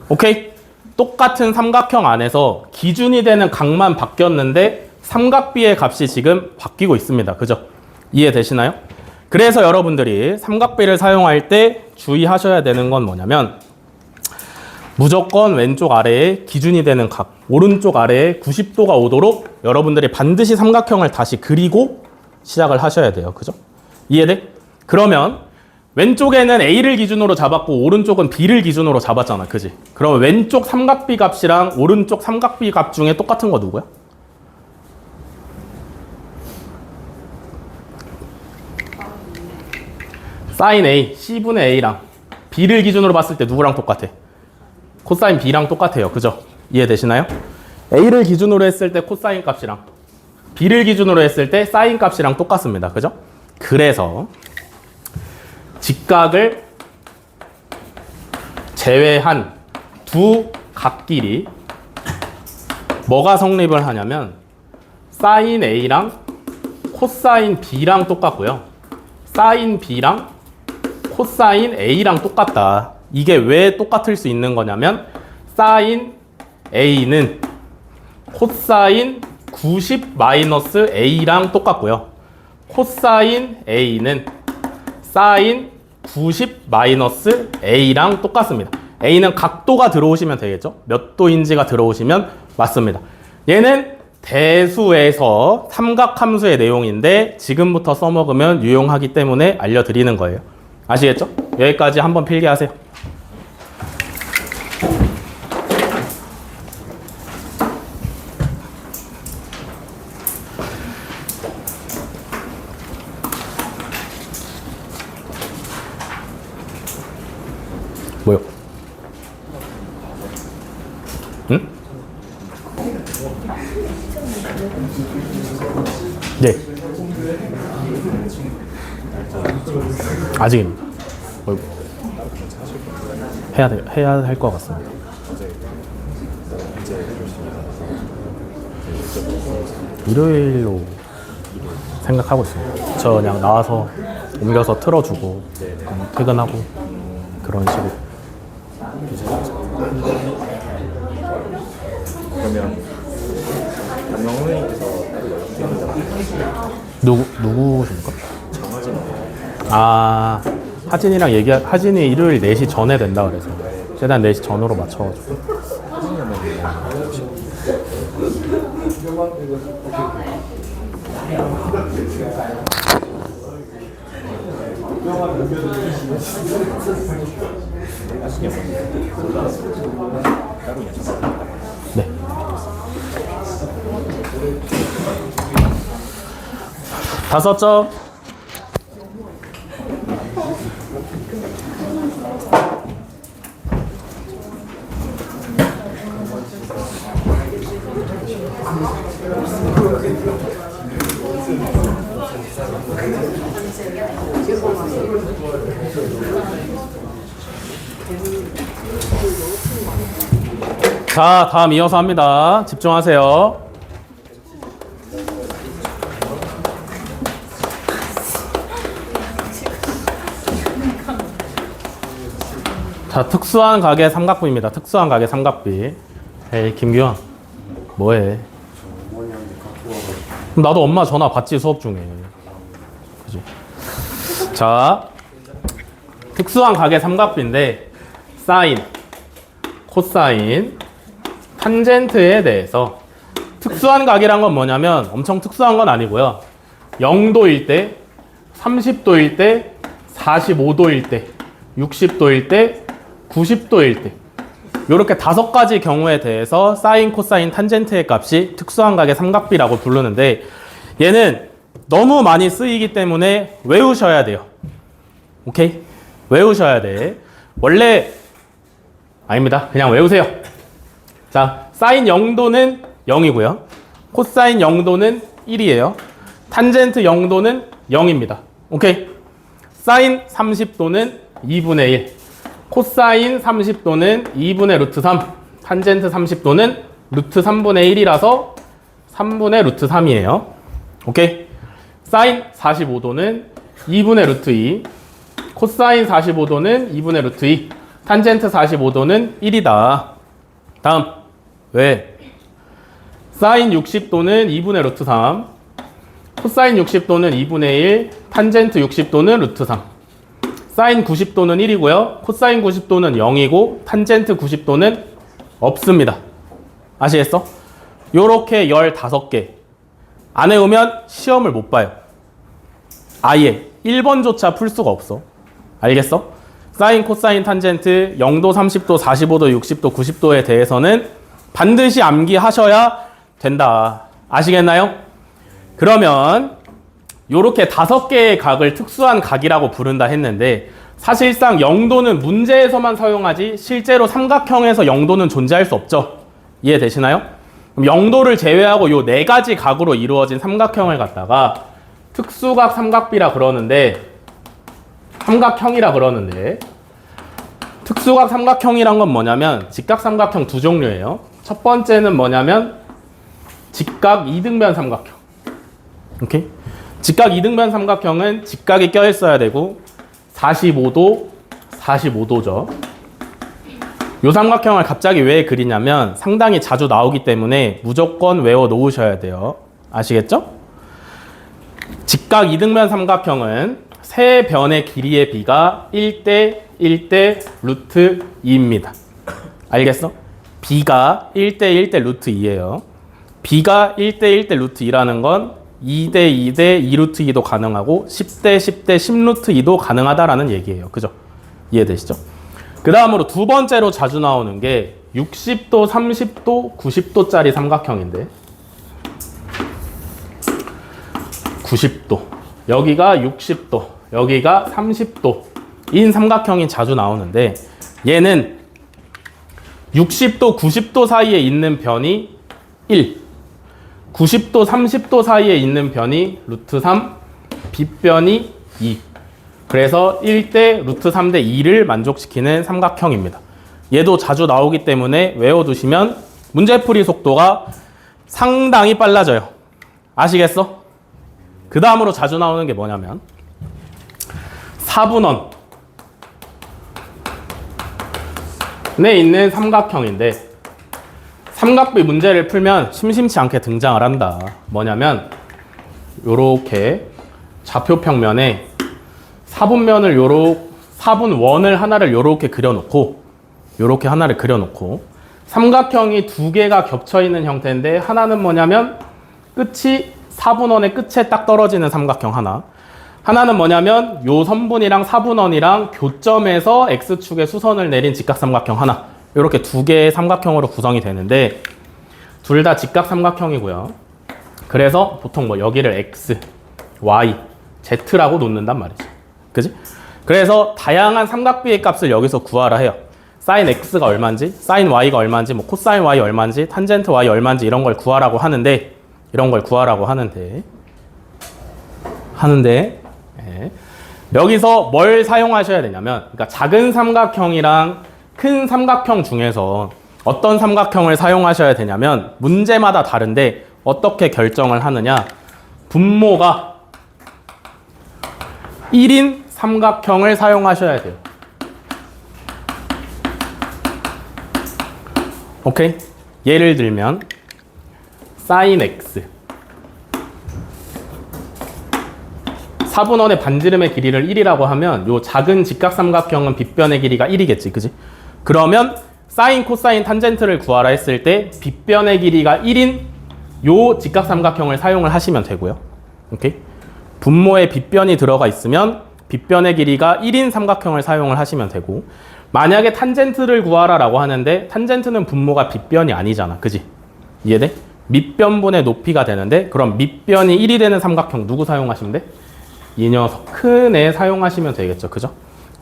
[SPEAKER 1] 오케이? 똑같은 삼각형 안에서 기준이 되는 각만 바뀌었는데 삼각비의 값이 지금 바뀌고 있습니다. 그죠? 이해되시나요? 그래서 여러분들이 삼각비를 사용할 때 주의하셔야 되는 건 뭐냐면 무조건 왼쪽 아래에 기준이 되는 각, 오른쪽 아래에 90도가 오도록 여러분들이 반드시 삼각형을 다시 그리고 시작을 하셔야 돼요. 그죠? 이해돼? 그러면 왼쪽에는 A를 기준으로 잡았고 오른쪽은 B를 기준으로 잡았잖아. 그지? 그럼 왼쪽 삼각비 값이랑 오른쪽 삼각비 값 중에 똑같은 거 누구야? 사인 A, C분의 A랑 B를 기준으로 봤을 때 누구랑 똑같아? 코사인 B랑 똑같아요. 그죠? 이해되시나요? A를 기준으로 했을 때 코사인 값이랑 B를 기준으로 했을 때 사인 값이랑 똑같습니다. 그죠? 그래서 직각을 제외한 두 각끼리 뭐가 성립을 하냐면 사인 A랑 코사인 B랑 똑같고요. 사인 B랑 코사인 A랑 똑같다. 이게 왜 똑같을 수 있는 거냐면 사인 A는 코사인 90-A랑 똑같고요. 코사인 A는 사인 90-A랑 똑같습니다. A는 각도가 들어오시면 되겠죠? 몇 도인지가 들어오시면 맞습니다. 얘는 대수에서 삼각함수의 내용인데 지금부터 써먹으면 유용하기 때문에 알려드리는 거예요. 아시겠죠? 여기까지 한번 필기하세요. 뭐요? 응? 네. 아직입니다. 해야 할 것 같습니다. 일요일로 생각하고 있습니다. 저 그냥 나와서 옮겨서 틀어주고 퇴근하고 그런 식으로.
[SPEAKER 2] 그러면 안녕 선생님께서
[SPEAKER 1] 누구십니까? 아, 하진이 일요일 4시 전에 된다 그래서 최대한 4시 전으로 맞춰가지고. 네. 다 썼죠? 자, 다음 이어서 합니다. 집중하세요. 자, 특수한 가게 삼각비입니다. 특수한 가게 삼각비. 에이, 김규현. 뭐해? 나도 엄마 전화 받지, 수업 중에. 그지? 자, 특수한 가게 삼각비인데 사인, 코사인, 탄젠트에 대해서 특수한 각이란 건 뭐냐면 엄청 특수한 건 아니고요. 0도일 때, 30도일 때, 45도일 때, 60도일 때, 90도일 때 이렇게 5가지 경우에 대해서 사인, 코사인, 탄젠트의 값이 특수한 각의 삼각비라고 부르는데 얘는 너무 많이 쓰이기 때문에 외우셔야 돼요. 오케이? 외우셔야 돼. 원래 아닙니다. 그냥 외우세요. 자, 사인 0도는 0이고요. 코사인 0도는 1이에요. 탄젠트 0도는 0입니다. 오케이? 사인 30도는 2분의 1. 코사인 30도는 2분의 루트 3. 탄젠트 30도는 루트 3분의 1이라서 3분의 루트 3이에요. 오케이? 사인 45도는 2분의 루트 2. 코사인 45도는 2분의 루트 2. 탄젠트 45도는 1이다. 다음. 왜? 사인 60도는 2분의 루트 3. 코사인 60도는 2분의 1. 탄젠트 60도는 루트 3. 사인 90도는 1이고요. 코사인 90도는 0이고 탄젠트 90도는 없습니다. 아시겠어? 요렇게 15개. 안 외우면 시험을 못 봐요. 아예 1번조차 풀 수가 없어. 알겠어? 사인, 코사인, 탄젠트 0도, 30도, 45도, 60도, 90도에 대해서는 반드시 암기하셔야 된다. 아시겠나요? 그러면 요렇게 5개의 각을 특수한 각이라고 부른다 했는데 사실상 영도는 문제에서만 사용하지 실제로 삼각형에서 영도는 존재할 수 없죠. 이해되시나요? 그럼 영도를 제외하고 요 4가지 각으로 이루어진 삼각형을 갖다가 특수각 삼각비라 그러는데 삼각형이라 그러는데 특수각 삼각형이란 건 뭐냐면 직각 삼각형 2종류예요. 첫 번째는 뭐냐면 직각 이등변 삼각형. 오케이? 직각 이등변 삼각형은 직각이 껴 있어야 되고 45도, 45도죠. 요 삼각형을 갑자기 왜 그리냐면 상당히 자주 나오기 때문에 무조건 외워 놓으셔야 돼요. 아시겠죠? 직각 이등변 삼각형은 세 변의 길이의 비가 1대 1대 루트 2입니다. 알겠어? B가 1대 1대 루트 2예요. B가 1대 1대 루트 2라는 건 2대 2대 2 루트 2도 가능하고 10대 10대 10 루트 2도 가능하다라는 얘기예요. 그죠? 이해되시죠? 그 다음으로 두 번째로 자주 나오는 게 60도, 30도, 90도짜리 삼각형인데 90도, 여기가 60도, 여기가 30도 인 삼각형이 자주 나오는데 얘는 60도, 90도 사이에 있는 변이 1, 90도, 30도 사이에 있는 변이 루트 3, 빗변이 2. 그래서 1대 루트 3대 2를 만족시키는 삼각형입니다. 얘도 자주 나오기 때문에 외워두시면 문제풀이 속도가 상당히 빨라져요. 아시겠어? 그 다음으로 자주 나오는 게 뭐냐면 4분원에 있는 삼각형인데 삼각비 문제를 풀면 심심치 않게 등장을 한다. 뭐냐면 요렇게 좌표평면에 4분면을 4분원을 하나를 요렇게 그려놓고 요렇게 하나를 그려놓고 삼각형이 2개가 겹쳐있는 형태인데 하나는 뭐냐면 끝이 4분원의 끝에 딱 떨어지는 삼각형 하나는 뭐냐면 요 선분이랑 4분원이랑 교점에서 X축에 수선을 내린 직각삼각형 하나. 이렇게 2개의 삼각형으로 구성이 되는데 둘 다 직각삼각형이고요. 그래서 보통 뭐 여기를 X, Y, Z라고 놓는단 말이죠. 그지? 그래서 다양한 삼각비의 값을 여기서 구하라 해요. sin X가 얼마인지, sin Y가 얼마인지, 뭐 코사인 Y 얼마인지, 탄젠트 Y 얼마인지 이런 걸 구하라고 하는데 예. 여기서 뭘 사용하셔야 되냐면 그러니까 작은 삼각형이랑 큰 삼각형 중에서 어떤 삼각형을 사용하셔야 되냐면 문제마다 다른데 어떻게 결정을 하느냐 분모가 1인 삼각형을 사용하셔야 돼요. 오케이? 예를 들면 sin x 4분원의 반지름의 길이를 1이라고 하면 요 작은 직각삼각형은 빗변의 길이가 1이겠지, 그지? 그러면 사인, 코사인, 탄젠트를 구하라 했을 때 빗변의 길이가 1인 요 직각삼각형을 사용을 하시면 되고요. 오케이? 분모에 빗변이 들어가 있으면 빗변의 길이가 1인 삼각형을 사용을 하시면 되고 만약에 탄젠트를 구하라 라고 하는데 탄젠트는 분모가 빗변이 아니잖아, 그지? 이해돼? 밑변분의 높이가 되는데 그럼 밑변이 1이 되는 삼각형 누구 사용하시면 돼? 이 녀석 큰 애 사용하시면 되겠죠, 그죠?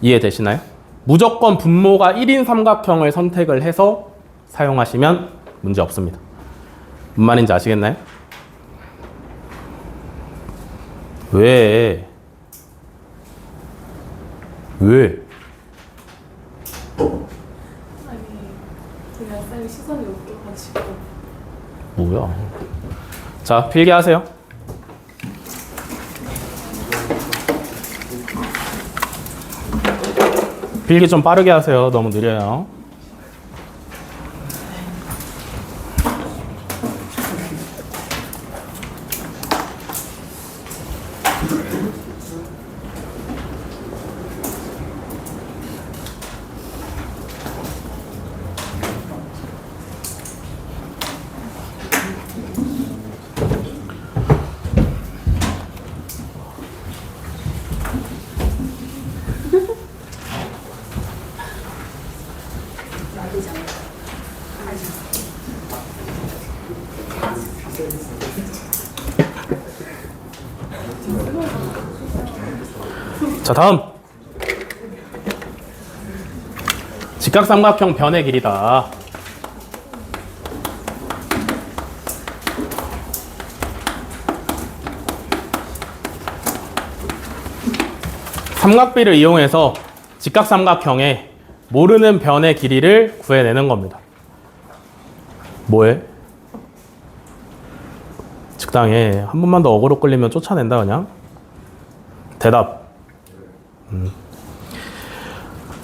[SPEAKER 1] 이해되시나요? 무조건 분모가 1인 삼각형을 선택을 해서 사용하시면 문제 없습니다. 무슨 말인지 아시겠나요? 왜?
[SPEAKER 3] 아니 그냥 쌤이 시선이 웃겨가지고.
[SPEAKER 1] 뭐야? 자, 필기하세요. 필기 좀 빠르게 하세요. 너무 느려요. 자, 다음. 직각삼각형 변의 길이다. 삼각비를 이용해서 직각삼각형의 모르는 변의 길이를 구해내는 겁니다. 뭐해? 적당해. 한 번만 더 어그로 끌리면 쫓아낸다 그냥. 대답.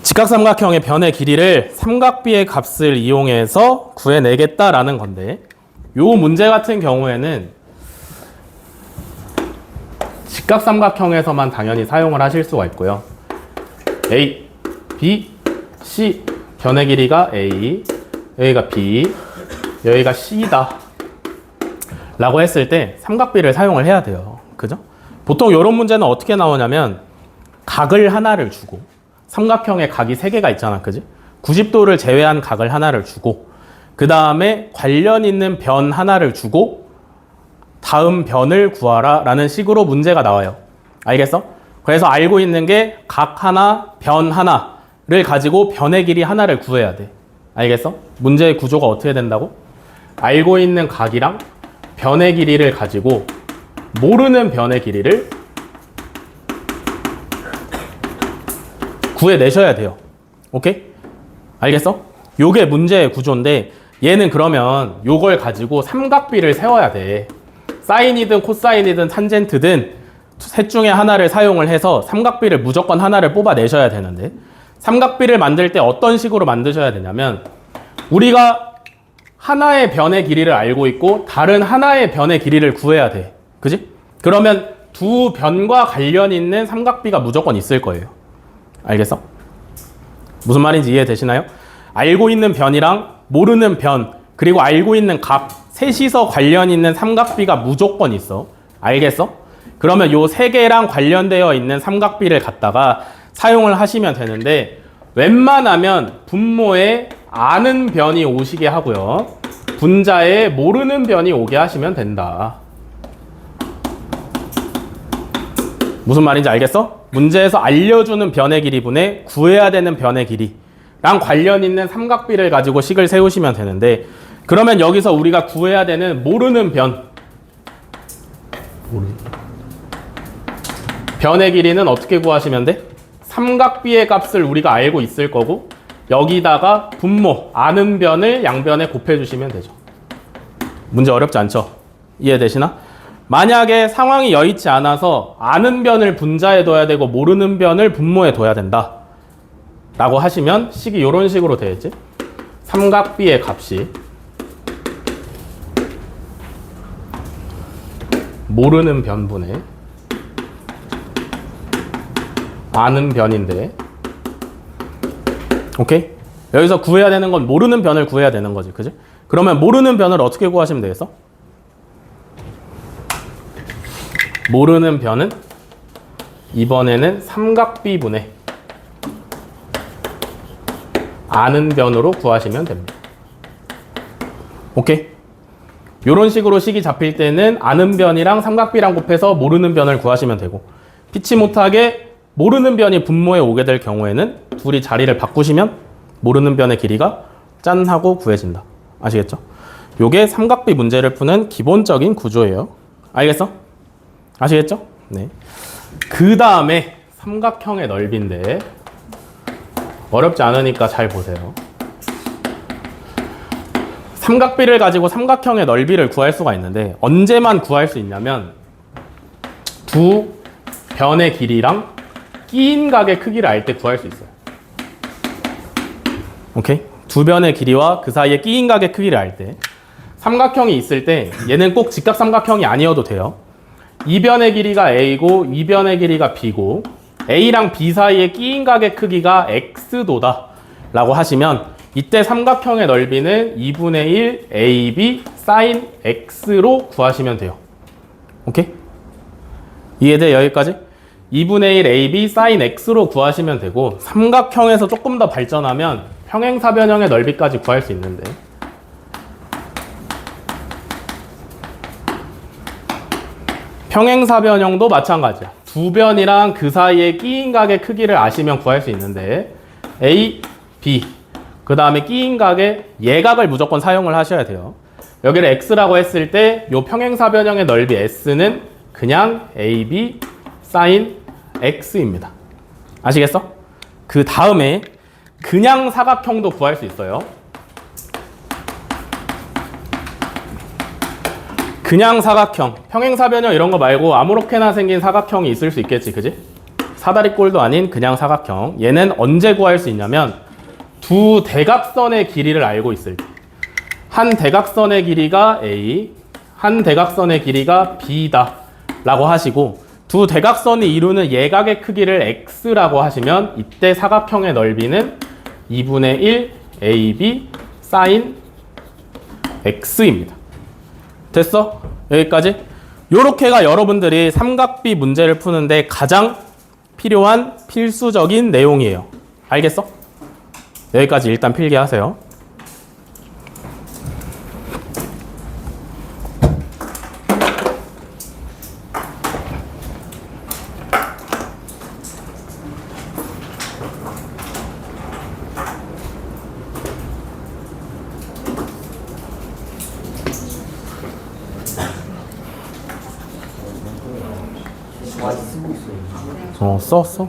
[SPEAKER 1] 직각삼각형의 변의 길이를 삼각비의 값을 이용해서 구해내겠다라는 건데, 요 문제 같은 경우에는 직각삼각형에서만 당연히 사용을 하실 수가 있고요. A, B, C 변의 길이가 A, 여기가 B, 여기가 C다 라고 했을 때 삼각비를 사용을 해야 돼요. 그죠? 보통 이런 문제는 어떻게 나오냐면 각을 하나를 주고, 삼각형에 각이 3개가 있잖아. 그지? 90도를 제외한 각을 하나를 주고, 그 다음에 관련 있는 변 하나를 주고 다음 변을 구하라 라는 식으로 문제가 나와요. 알겠어? 그래서 알고 있는 게 각 하나, 변 하나를 가지고 변의 길이 하나를 구해야 돼. 알겠어? 문제의 구조가 어떻게 된다고? 알고 있는 각이랑 변의 길이를 가지고 모르는 변의 길이를 구해내셔야 돼요. 오케이? 알겠어? 요게 문제의 구조인데, 얘는 그러면 요걸 가지고 삼각비를 세워야 돼. 사인이든 코사인이든 탄젠트든 셋 중에 하나를 사용을 해서 삼각비를 무조건 하나를 뽑아내셔야 되는데, 삼각비를 만들 때 어떤 식으로 만드셔야 되냐면, 우리가 하나의 변의 길이를 알고 있고 다른 하나의 변의 길이를 구해야 돼. 그지? 그러면 두 변과 관련 있는 삼각비가 무조건 있을 거예요. 알겠어? 무슨 말인지 이해되시나요? 알고 있는 변이랑 모르는 변, 그리고 알고 있는 각, 셋이서 관련 있는 삼각비가 무조건 있어. 알겠어? 그러면 요 3개랑 관련되어 있는 삼각비를 갖다가 사용을 하시면 되는데, 웬만하면 분모에 아는 변이 오시게 하고요, 분자에 모르는 변이 오게 하시면 된다. 무슨 말인지 알겠어? 문제에서 알려주는 변의 길이분의 구해야 되는 변의 길이랑 관련 있는 삼각비를 가지고 식을 세우시면 되는데, 그러면 여기서 우리가 구해야 되는 모르는 변의 길이는 어떻게 구하시면 돼? 삼각비의 값을 우리가 알고 있을 거고, 여기다가 분모, 아는 변을 양변에 곱해주시면 되죠. 문제 어렵지 않죠? 이해되시나? 만약에 상황이 여의치 않아서 아는 변을 분자에 둬야 되고 모르는 변을 분모에 둬야 된다 라고 하시면 식이 이런 식으로 되겠지? 삼각비의 값이 모르는 변분의 아는 변인데, 오케이? 여기서 구해야 되는 건 모르는 변을 구해야 되는 거지. 그지? 그러면 모르는 변을 어떻게 구하시면 되겠어? 모르는 변은 이번에는 삼각비분의 아는 변으로 구하시면 됩니다. 오케이? 이런 식으로 식이 잡힐 때는 아는 변이랑 삼각비랑 곱해서 모르는 변을 구하시면 되고, 피치 못하게 모르는 변이 분모에 오게 될 경우에는 둘이 자리를 바꾸시면 모르는 변의 길이가 짠 하고 구해진다. 아시겠죠? 요게 삼각비 문제를 푸는 기본적인 구조예요. 알겠어? 아시겠죠? 네. 그 다음에 삼각형의 넓이인데, 어렵지 않으니까 잘 보세요. 삼각비를 가지고 삼각형의 넓이를 구할 수가 있는데, 언제만 구할 수 있냐면 두 변의 길이랑 끼인 각의 크기를 알 때 구할 수 있어요. 오케이? 두 변의 길이와 그 사이에 끼인 각의 크기를 알 때, 삼각형이 있을 때 얘는 꼭 직각삼각형이 아니어도 돼요. 이 변의 길이가 A고 이 변의 길이가 B고 A랑 B 사이에 끼인 각의 크기가 X도다 라고 하시면, 이때 삼각형의 넓이는 2분의 1 AB sin X로 구하시면 돼요. 오케이? 이해돼? 여기까지? 2분의 1 AB sin X로 구하시면 되고, 삼각형에서 조금 더 발전하면 평행사변형의 넓이까지 구할 수 있는데, 평행사변형도 마찬가지야. 두 변이랑 그 사이에 끼인 각의 크기를 아시면 구할 수 있는데 A, B 그 다음에 끼인 각의 예각을 무조건 사용을 하셔야 돼요. 여기를 X라고 했을 때 이 평행사변형의 넓이 S는 그냥 AB sin X입니다. 아시겠어? 그 다음에 그냥 사각형도 구할 수 있어요. 그냥 사각형, 평행사변형 이런 거 말고 아무렇게나 생긴 사각형이 있을 수 있겠지, 그지? 사다리꼴도 아닌 그냥 사각형. 얘는 언제 구할 수 있냐면 두 대각선의 길이를 알고 있을 때. 한 대각선의 길이가 A, 한 대각선의 길이가 B다 라고 하시고 두 대각선이 이루는 예각의 크기를 X라고 하시면 이때 사각형의 넓이는 2분의 1 AB sin X입니다. 됐어? 여기까지? 요렇게가 여러분들이 삼각비 문제를 푸는데 가장 필요한 필수적인 내용이에요. 알겠어? 여기까지 일단 필기하세요. 써.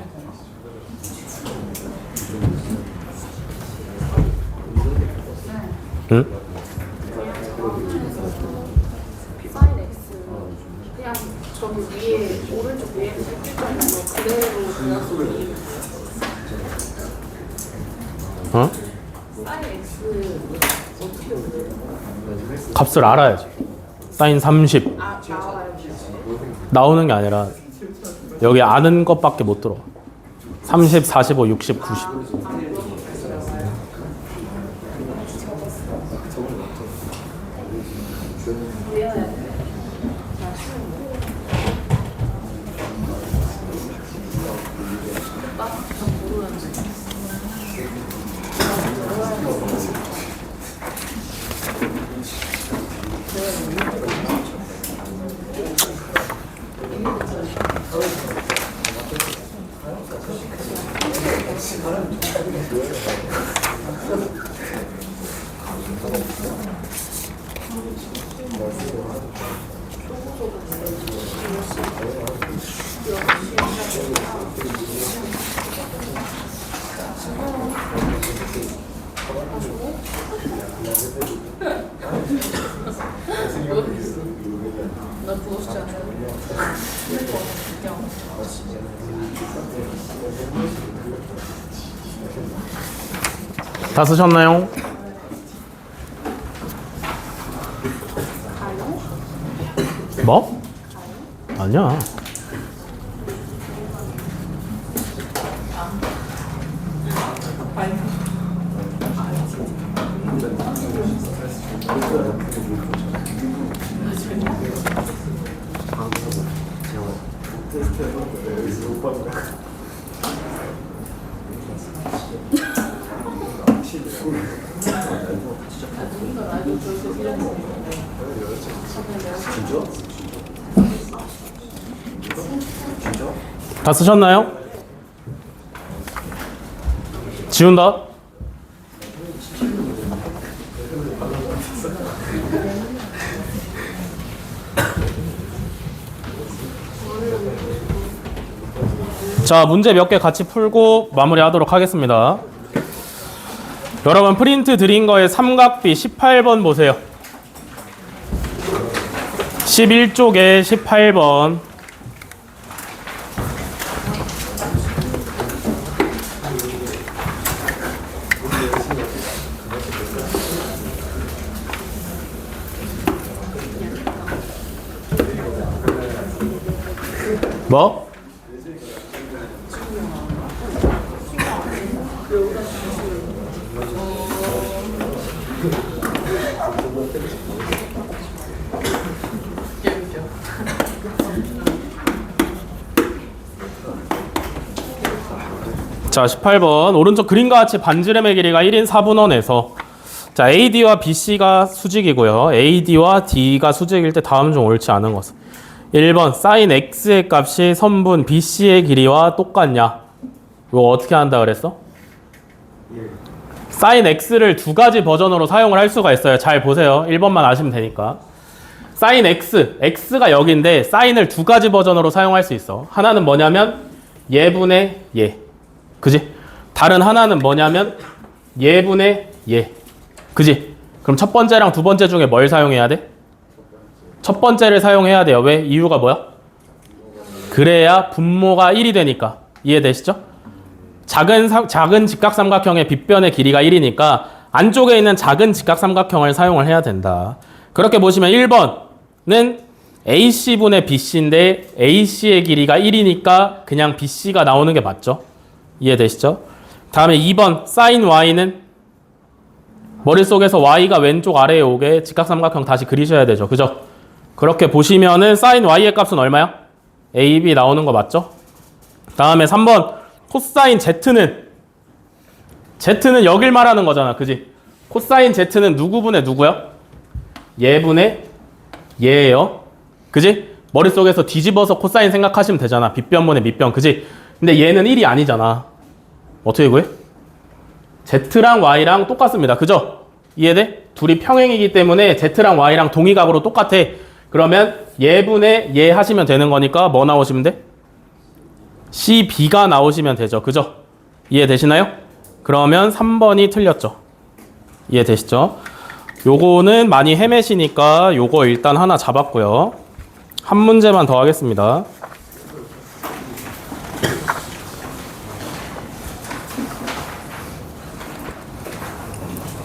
[SPEAKER 1] 응?
[SPEAKER 3] sin x 그냥 저기 위에 오른쪽 위에 색깔 거 그대로 그냥
[SPEAKER 1] 어?
[SPEAKER 3] sin x 어떻게 올려요?
[SPEAKER 1] 값을 알아야지. sin 30
[SPEAKER 3] 아 나와요.
[SPEAKER 1] 나오는 게 아니라 여기 아는 것밖에 못 들어. 30, 45, 60, 90.
[SPEAKER 3] 나 부었지 않아요?
[SPEAKER 1] 다 쓰셨나요? 뭐? 아니야. 다 쓰셨나요? 지운다. 자, 문제 몇 개 같이 풀고 마무리하도록 하겠습니다. 여러분 프린트 드린 거에 삼각비 18번 보세요. 11쪽에 18번. 뭐? 자, 18번 오른쪽 그림과 같이 반지름의 길이가 1인 4분원에서 자, AD와 BC가 수직이고요. AD와 D가 수직일 때 다음 중 옳지 않은 것은 1번 sin x의 값이 선분 BC의 길이와 똑같냐? 이거 어떻게 한다 그랬어? sin x를 두 가지 버전으로 사용을 할 수가 있어요. 잘 보세요. 1번만 아시면 되니까. sin x, x가 여기인데 sin을 두 가지 버전으로 사용할 수 있어. 하나는 뭐냐면 예분의 예. 그지? 다른 하나는 뭐냐면 예분의 예. 그지? 그럼 첫 번째랑 두 번째 중에 뭘 사용해야 돼? 첫 번째를 사용해야 돼요. 왜? 이유가 뭐야? 그래야 분모가 1이 되니까. 이해되시죠? 작은 직각삼각형의 빗변의 길이가 1이니까 안쪽에 있는 작은 직각삼각형을 사용을 해야 된다. 그렇게 보시면 1번은 AC분의 BC인데 AC의 길이가 1이니까 그냥 BC가 나오는 게 맞죠? 이해되시죠? 다음에 2번 sin Y는 머릿속에서 Y가 왼쪽 아래에 오게 직각삼각형 다시 그리셔야 되죠. 그죠? 그렇게 보시면은 sin Y의 값은 얼마야? A, B 나오는 거 맞죠? 다음에 3번 코사인 Z는 여길 말하는 거잖아. 그지? 코사인 Z는 누구분의 누구야? 얘분의 얘예요. 그지? 머릿속에서 뒤집어서 코사인 생각하시면 되잖아. 빗변분의 밑변. 그지? 근데 얘는 1이 아니잖아. 어떻게 구해? Z랑 Y랑 똑같습니다. 그죠? 이해돼? 둘이 평행이기 때문에 Z랑 Y랑 동의각으로 똑같아. 그러면 얘분의 얘 하시면 되는 거니까 뭐 나오시면 돼? CB가 나오시면 되죠. 그죠? 이해되시나요? 그러면 3번이 틀렸죠. 이해되시죠? 요거는 많이 헤매시니까 요거 일단 하나 잡았고요. 한 문제만 더 하겠습니다.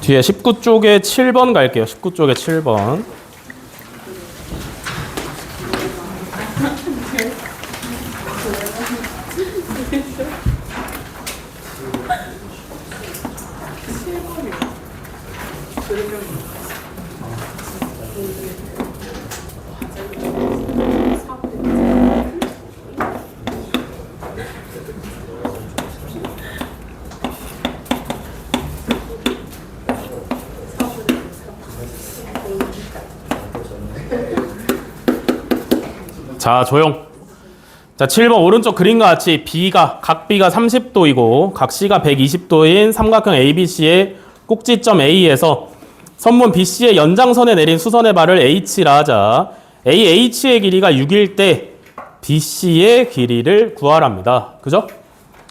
[SPEAKER 1] 뒤에 19쪽에 7번 갈게요. 19쪽에 7번. 자, 조용. 자, 7번 오른쪽 그림과 같이 각 B가 30도이고 각 C가 120도인 삼각형 ABC의 꼭지점 A에서 선분 BC의 연장선에 내린 수선의 발을 H라 하자. AH의 길이가 6일 때 BC의 길이를 구하랍니다. 그죠?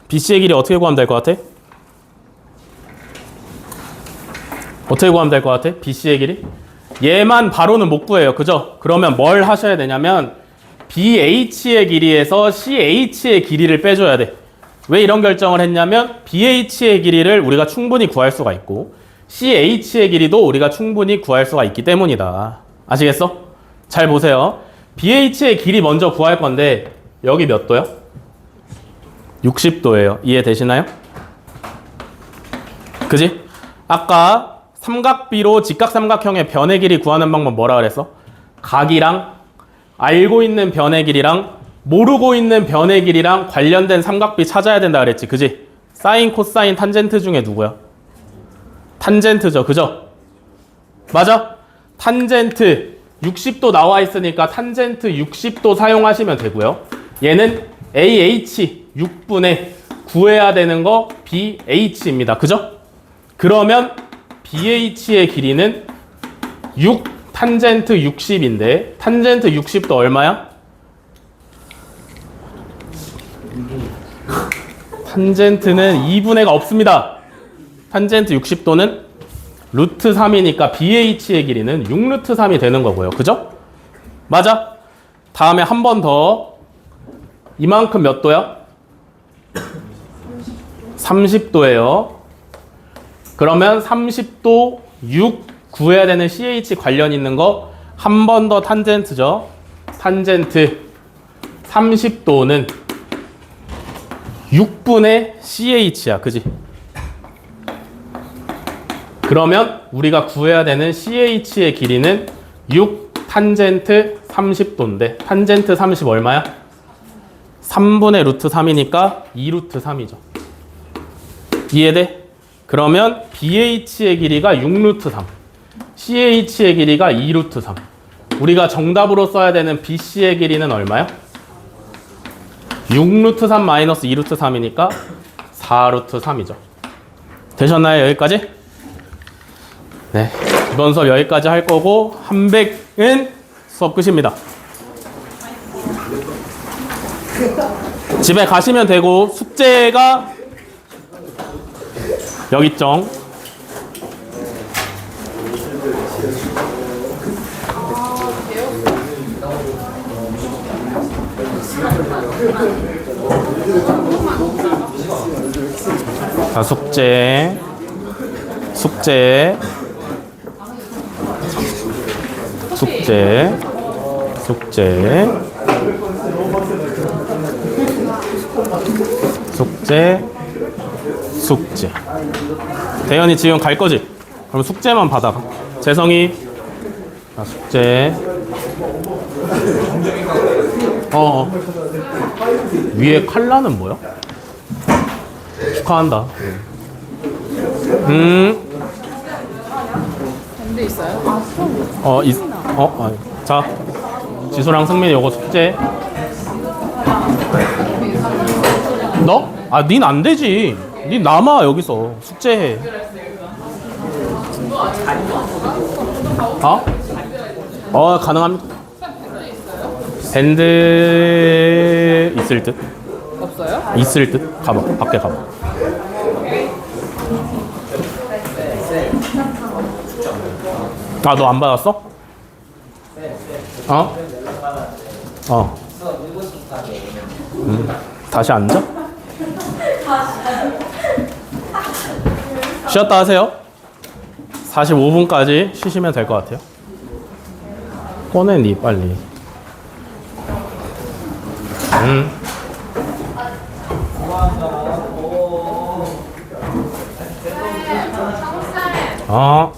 [SPEAKER 1] BC의 길이 어떻게 구하면 될 것 같아? 어떻게 구하면 될 것 같아? BC의 길이? 얘만 바로는 못 구해요. 그죠? 그러면 뭘 하셔야 되냐면 BH의 길이에서 CH의 길이를 빼줘야 돼. 왜 이런 결정을 했냐면 BH의 길이를 우리가 충분히 구할 수가 있고 CH의 길이도 우리가 충분히 구할 수가 있기 때문이다. 아시겠어? 잘 보세요. BH의 길이 먼저 구할 건데 여기 몇 도요? 60도예요. 이해되시나요? 그지? 아까 삼각비로 직각삼각형의 변의 길이 구하는 방법 뭐라 그랬어? 각이랑 알고 있는 변의 길이랑 모르고 있는 변의 길이랑 관련된 삼각비 찾아야 된다 그랬지. 그지? 사인, 코사인, 탄젠트 중에 누구야? 탄젠트죠. 그죠? 맞아? 탄젠트 60도 나와 있으니까 탄젠트 60도 사용하시면 되고요. 얘는 AH 6분의 구해야 되는 거 BH입니다. 그죠? 그러면 BH의 길이는 6 탄젠트 60인데 탄젠트 60도 얼마야? 탄젠트는 2분의가 없습니다. 탄젠트 60도는 루트 3이니까 BH의 길이는 6루트 3이 되는 거고요. 그죠? 맞아? 다음에 한 번 더 이만큼 몇 도야? 30도예요. 그러면 30도 6 구해야 되는 CH 관련 있는 거 한 번 더 탄젠트죠. 탄젠트 30도는 6분의 CH야. 그지? 그러면 우리가 구해야 되는 CH의 길이는 6 탄젠트 30도인데 탄젠트 30 얼마야? 3분의 루트 3이니까 2루트 3이죠. 이해돼? 그러면 BH의 길이가 6루트 3, CH의 길이가 2루트 3. 우리가 정답으로 써야 되는 BC의 길이는 얼마요? 6루트 3 마이너스 2루트 3이니까 4루트 3이죠. 되셨나요? 여기까지? 네. 이번 수업 여기까지 할 거고, 한백은 수업 끝입니다. 집에 가시면 되고, 숙제가 여기 있죠. 자, 숙제, 숙제, 숙제, 숙제, 숙제, 숙제. 대현이 지금 갈 거지? 그럼 숙제만 받아가. 재성이, 자, 숙제. 위에 칼라는 뭐야? 축하한다.
[SPEAKER 3] 밴드 있어요? 아,
[SPEAKER 1] 자, 지수랑 승민이 요거 숙제. 너? 아, 닌 안 되지. 닌 남아, 여기서. 숙제해. 가능합니다. 밴드 있을 듯.
[SPEAKER 3] 없어요?
[SPEAKER 1] 있을 듯. 가봐. 밖에 가봐. 아, 너 안 받았어? 다시 앉아? 쉬었다 하세요. 45분까지 쉬시면 될 것 같아요. 꺼내니 빨리.
[SPEAKER 3] 아,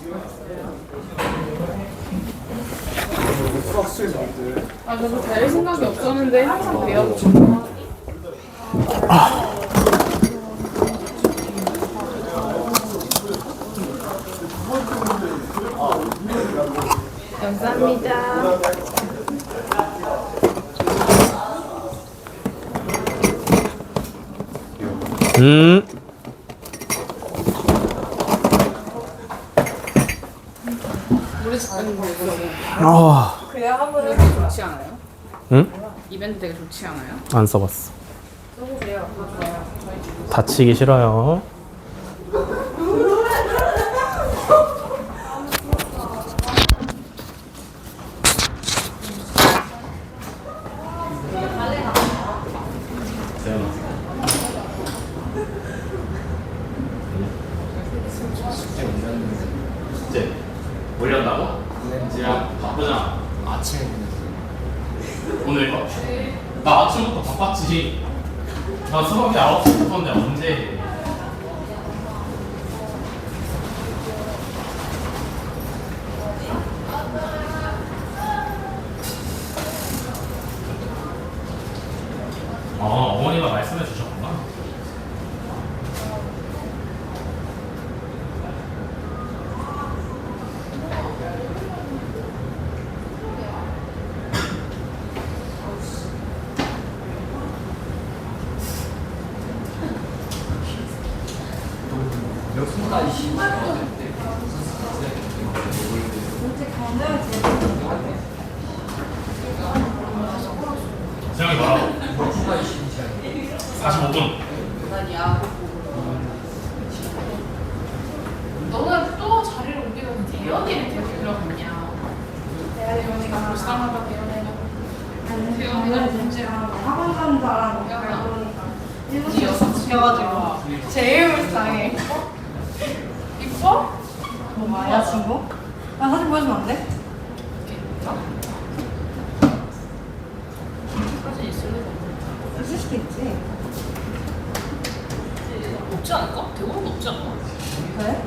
[SPEAKER 3] 저도 될 생각이 없었는데 항상 배워요. 감사합니다. 우리 작가님 되게 좋지 않아요?
[SPEAKER 1] 응?
[SPEAKER 3] 이벤트 되게 좋지 않아요?
[SPEAKER 1] 안 써봤어.
[SPEAKER 3] 써보세요. 그거 좋아요.
[SPEAKER 1] 다치기 싫어요. 숙제 올렸다고? 지금 바쁘잖아.
[SPEAKER 2] 아침에
[SPEAKER 1] 오늘 거? 나 아침부터 바빴지. 나 수업이 9시부터인데 언제 해? 어머니가 말씀해 주셨구나. 생각이 뭐라고? 45분.
[SPEAKER 3] 너는 또 자리를 옮기면 대현이를 데리러 갔냐? 대현이가 불쌍하다 대현이가. 대현이가 문제야.
[SPEAKER 4] 학원 가는 사람
[SPEAKER 3] 네 여섯 시켜가지고 제일 불쌍해. 이뻐?
[SPEAKER 4] 뭐 여자친구? 나 사진 보여주면 안 돼?
[SPEAKER 3] 사진 있을 리가 없네.
[SPEAKER 4] 있을 수도 있지.
[SPEAKER 3] 없지 않을까? 대부분 없지 않나?
[SPEAKER 4] 그래?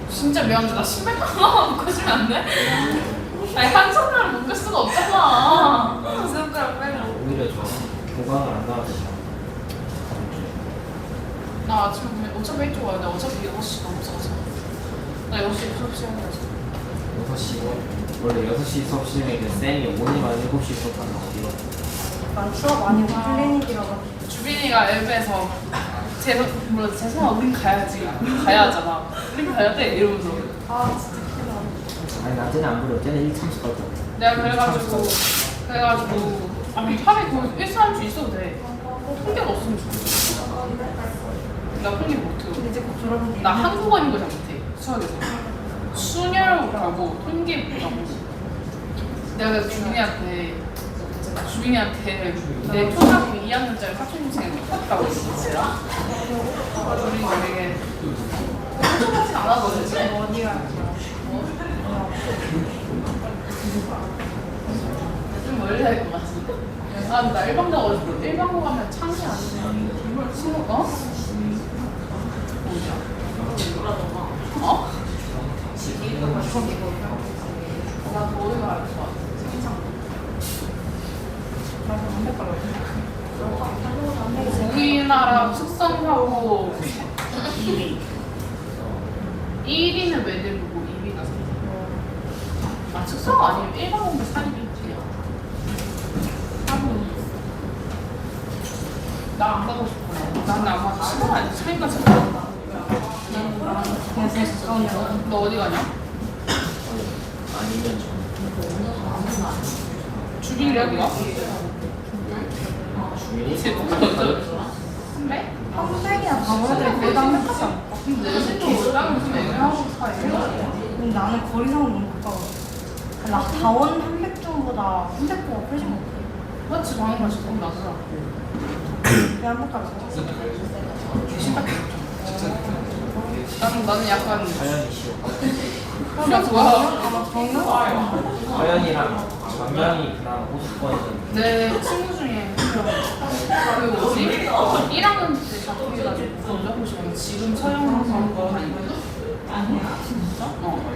[SPEAKER 3] 진짜 미안한데 나 신발 하나만 묶어주면 안 돼? 아니 한 손가락 묶을 수가 없잖아. 두 손가락 빼고.
[SPEAKER 2] 오히려 저 보강을 안 나왔어.
[SPEAKER 3] 나 아침에 그냥 어차피 일찍 와야 돼. 어차피 6시 넘어서. 나 6시 수업 시간이라서.
[SPEAKER 2] 6시 원래 6시 수업 시간에 쌤이 오니만 7시 수업 하는 거
[SPEAKER 4] 난 수업 아니고 클리닉이라고.
[SPEAKER 5] 주빈이가 앱에서 재성아 우린 가야지. 우린 가야 하잖아. 우린 가야 돼 이러면서.
[SPEAKER 4] 아 진짜
[SPEAKER 2] 아니 나 쟤는 안 부르 쟤는 1참수 갔다
[SPEAKER 5] 내가 그래가지고 아니 차라리 거기 1사람씩 있어도 돼. 통계가 없으면 좋겠어. 나 통계 못해요.
[SPEAKER 4] 근데 이제 곧 졸업인데.
[SPEAKER 5] 나 한국어인 거 잘 못해. 수학에서. 순열하고 통계 못하고. 내가 그래서 주빈이한테 내 초등학교 2학년짜리 사촌동생이 똑같다고 했어. 주빈이가 되게 똑같진 않아거든.
[SPEAKER 4] 어디가?
[SPEAKER 5] 좀 멀리 할 것 같은데. 아, 나 일반고 가지고 일반고 가면 창이 안 돼. 친구 어? 어디야? 어? 나 거기 가야 될것 같아. 우리나라 특성하고 2위. 1위는 외대부고 2위가 3위. 아, 특성 아니면 일반 공부 사립이지요. 나안 가고 싶어. 나는 아마 친구 아니 차이가 잘 나.
[SPEAKER 4] 그냥 제일 가까운 데가.
[SPEAKER 5] 너 어디 가냐?
[SPEAKER 2] 아니면 저
[SPEAKER 5] 주빈이 어디가?
[SPEAKER 2] 주민이
[SPEAKER 5] 선배?
[SPEAKER 4] 평생이야 방어들 거의 다 한백까지 안 가.
[SPEAKER 5] 근데 내 생각에 나는 좀 애매하고 사이.
[SPEAKER 4] 근데 나는 거리상은 너무 가까워. 나 다원 한백중보다 한백보다 훨씬 못 가.
[SPEAKER 5] 맞지 방금 같이 거기 나더라.
[SPEAKER 4] 왜 한백까지 가?
[SPEAKER 5] 나는 약간
[SPEAKER 2] 하연이 싫어
[SPEAKER 5] 그냥 좋아.
[SPEAKER 4] 아마 정답?
[SPEAKER 2] 하연이랑 정연이 그다음 호수권이
[SPEAKER 5] 내 친구 중에 그 뭐지? 1학년 때 잡혀가지고 전자고시원 지금 서영원 선거 다니거든? 진짜?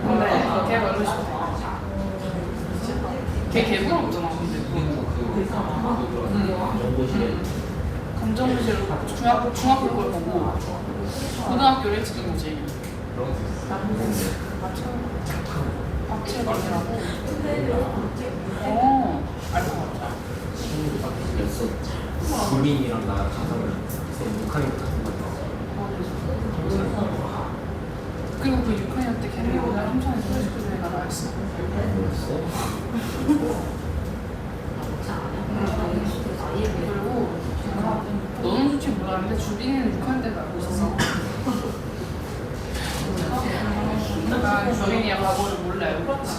[SPEAKER 5] 근데 걔가 원래 싶어. 걔 개부름 없잖아 근데
[SPEAKER 2] 정보실에
[SPEAKER 5] 감정무시로 중학교 걸 보고 고등학교를 일찍 간 거지. 박채감이라고? 알것 같아.
[SPEAKER 2] 친구였어 구민이랑 나랑 가서 그래서 6학년 같은 거
[SPEAKER 5] 그리고 그 6학년 때 걔를 여자 훔쳐내서 소식을 내가 나왔어. 그리고 너는 솔직히 몰랐는데 주빈이는 6학년 때도 알고 있었어. 난 주빈이의 과거를 몰라 알고 있지.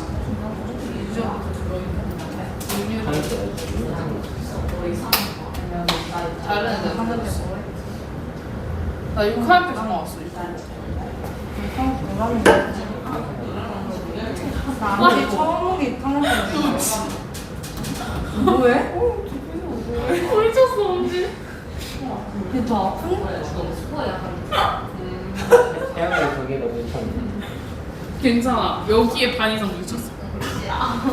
[SPEAKER 5] 다른 애들 나 6학년 때 강화 왔어. 6학년
[SPEAKER 4] 몰랐는데. 나 아무리 처음 오기 6학년 때. 뭐해?
[SPEAKER 5] 홀쳤어 언제?
[SPEAKER 4] 근데 더 아픈?
[SPEAKER 2] 태양이 저게 너무 괜찮네
[SPEAKER 5] 괜찮아. 여기에 반 이상 묻혔어.
[SPEAKER 2] 나도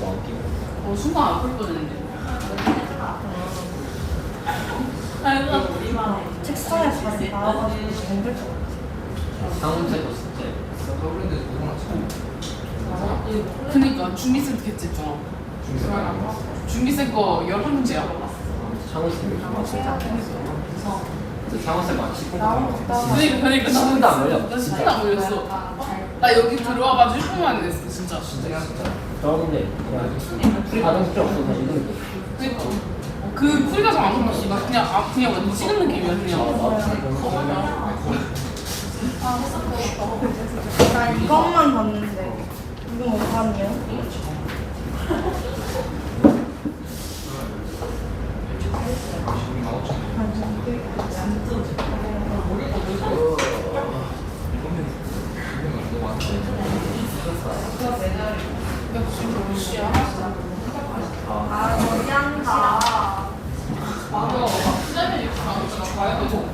[SPEAKER 2] 안 끼고
[SPEAKER 5] 순간 아플 뻔했는데.
[SPEAKER 4] 책상에서 다시 나와가지고 정글 것 같아.
[SPEAKER 2] 상훈쌤도 진짜
[SPEAKER 5] 그니까 준비생 특했지 있잖아. 준비생 거 11문제야.
[SPEAKER 2] 상훈쌤이 좀 왔어 상훈쌤 마치
[SPEAKER 5] 그니까
[SPEAKER 2] 신분도 안 걸려.
[SPEAKER 5] 나 신분도 안 걸렸어. 나 여기 들어와가지고 1분 만에 냈어 진짜.
[SPEAKER 2] 저런데 그냥 풀이 가장 필요 없어 그냥 읽으면 돼
[SPEAKER 5] 그니까 그 풀이가 잘 안 걸렸어. 나 그냥 완전 찍은 느낌이야 그냥.
[SPEAKER 4] 나 이것만 봤는데. 이건 못 봤네요.
[SPEAKER 5] 역시 러시아.
[SPEAKER 4] 아, 너희한다.
[SPEAKER 5] 맞아. 쌤이 이렇게 나오잖아. 과외도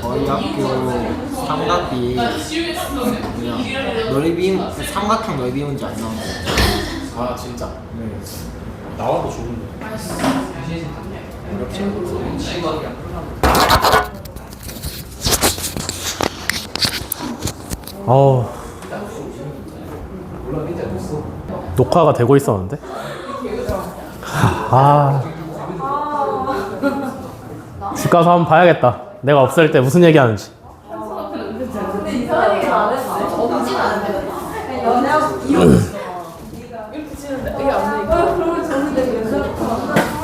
[SPEAKER 2] 저희 학교 삼각비 넓이 삼각형 넓이 문제 안 나온 거.
[SPEAKER 1] 아 진짜?
[SPEAKER 2] 네.
[SPEAKER 1] 나와도 좋은데.
[SPEAKER 2] 어렵지 않고.
[SPEAKER 1] 어우. 녹화가 되고 있었는데? 아. 집 가서 한번 봐야겠다. 내가 없을 때 무슨 얘기 하는지.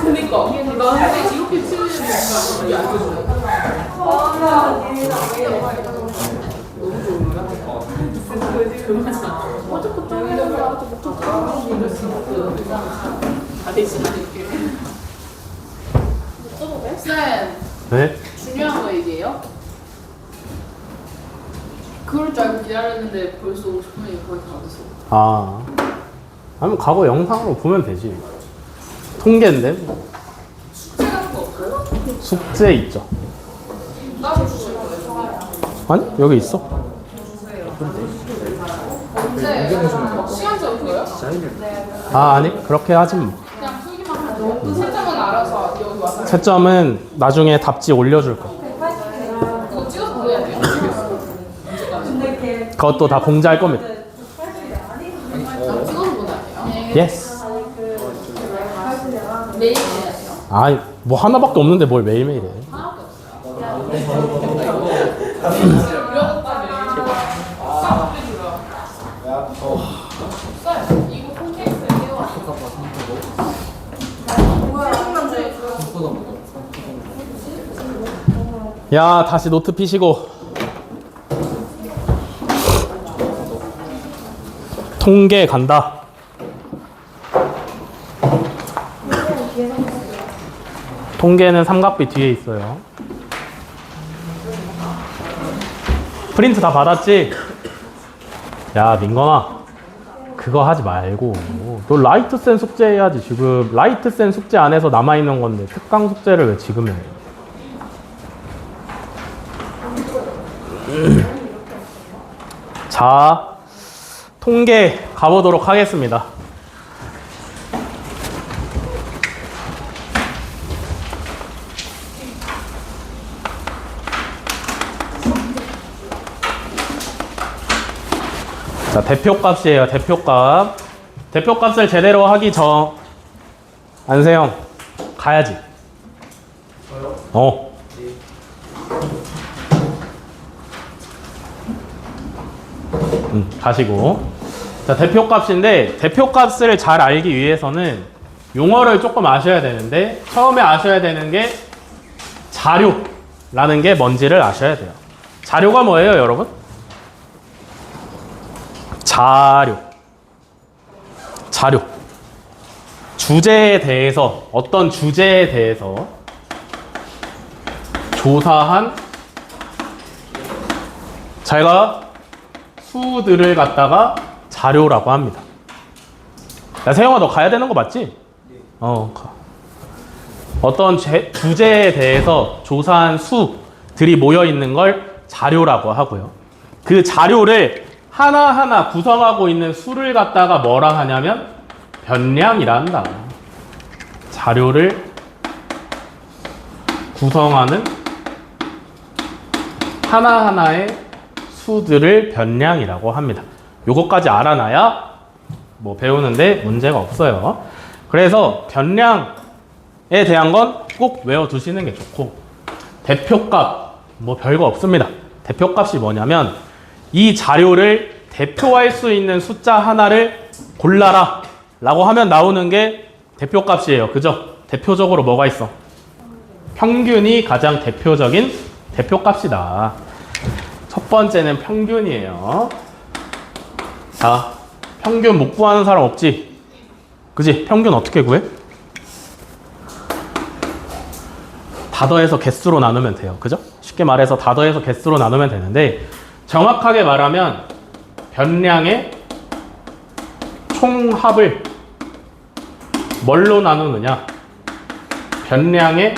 [SPEAKER 3] 그니까 나한테 이렇게 치는 게
[SPEAKER 5] 쌤,
[SPEAKER 1] 네?
[SPEAKER 5] 중요한 거 얘기해요? 그럴 줄 알고 기다렸는데 벌써 50분이 거의 다 됐어.
[SPEAKER 1] 아. 아니면 과거 영상으로 보면 되지. 통계인데?
[SPEAKER 5] 숙제 같은 거 없어요?
[SPEAKER 1] 숙제 있죠.
[SPEAKER 5] 따로 주실 거예요?
[SPEAKER 1] 아니? 여기 있어.
[SPEAKER 5] 언제? 시간제 거예요?
[SPEAKER 1] 아, 아니. 그렇게 하지 뭐.
[SPEAKER 5] 그냥 풀기만 하죠. 채점은 알아서 여기 와서
[SPEAKER 1] 채점은 나중에 답지 올려줄 거.
[SPEAKER 5] 그거 찍어서 보내야 돼요?
[SPEAKER 1] 그것도 다 공지할 겁니다.
[SPEAKER 5] 찍어서 보내야 돼요?
[SPEAKER 1] 예스.
[SPEAKER 5] 매일 해야 돼요?
[SPEAKER 1] 아, 뭐 하나밖에 없는데 뭘 매일매일 해.
[SPEAKER 5] 이거 콘텐츠에 띄워.
[SPEAKER 1] 야, 다시 노트 피시고. 통계 간다. 통계는 삼각비 뒤에 있어요. 프린트 다 받았지? 야, 민건아. 그거 하지 말고. 너 라이트센 숙제 해야지. 지금 라이트센 숙제 안에서 남아있는 건데 특강 숙제를 왜 지금 해? 자, 통계 가보도록 하겠습니다. 자, 대표값이에요. 대표값. 대표값을 제대로 하기 전 안세영 가야지. 어. 가시고. 자, 대표값인데 대표값을 잘 알기 위해서는 용어를 조금 아셔야 되는데 처음에 아셔야 되는 게 자료라는 게 뭔지를 아셔야 돼요. 자료가 뭐예요, 여러분? 자료. 주제에 대해서, 어떤 주제에 대해서 조사한 자기가 수들을 갖다가 자료라고 합니다. 야, 세영아, 너 가야 되는 거 맞지? 가. 어떤 주제에 대해서 조사한 수들이 모여 있는 걸 자료라고 하고요. 그 자료를 하나하나 구성하고 있는 수를 갖다가 뭐라 하냐면 변량이라 한다. 자료를 구성하는 하나하나의 수들을 변량이라고 합니다. 요것까지 알아놔야 뭐 배우는데 문제가 없어요. 그래서 변량에 대한 건 꼭 외워두시는 게 좋고, 대표값 뭐 별거 없습니다. 대표값이 뭐냐면 이 자료를 대표할 수 있는 숫자 하나를 골라라 라고 하면 나오는 게 대표값이에요. 그죠? 대표적으로 뭐가 있어? 평균이 가장 대표적인 대표값이다. 첫 번째는 평균이에요. 자, 평균 못 구하는 사람 없지? 그지? 평균 어떻게 구해? 다 더해서 개수로 나누면 돼요. 그죠? 쉽게 말해서 다 더해서 개수로 나누면 되는데 정확하게 말하면 변량의 총합을 뭘로 나누느냐? 변량의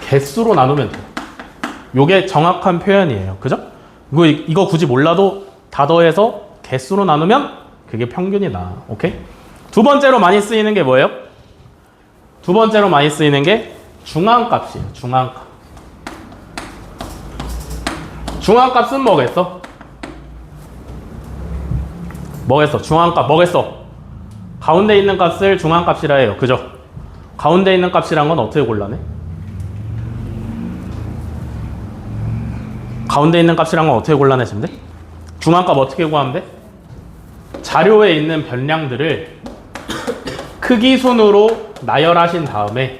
[SPEAKER 1] 개수로 나누면 돼요. 요게 정확한 표현이에요. 그죠? 이거 굳이 몰라도 다 더해서 개수로 나누면 그게 평균이다. 오케이? 두 번째로 많이 쓰이는 게 뭐예요? 두 번째로 많이 쓰이는 게 중앙값이에요. 중앙값. 중앙값은 뭐겠어? 뭐겠어? 중앙값 뭐겠어? 가운데 있는 값을 중앙값이라 해요. 그죠? 가운데 있는 값이란 건 어떻게 골라내? 가운데 있는 값이란 건 어떻게 골라내시면 돼? 중앙값 어떻게 구하면 돼? 자료에 있는 변량들을 크기 순으로 나열하신 다음에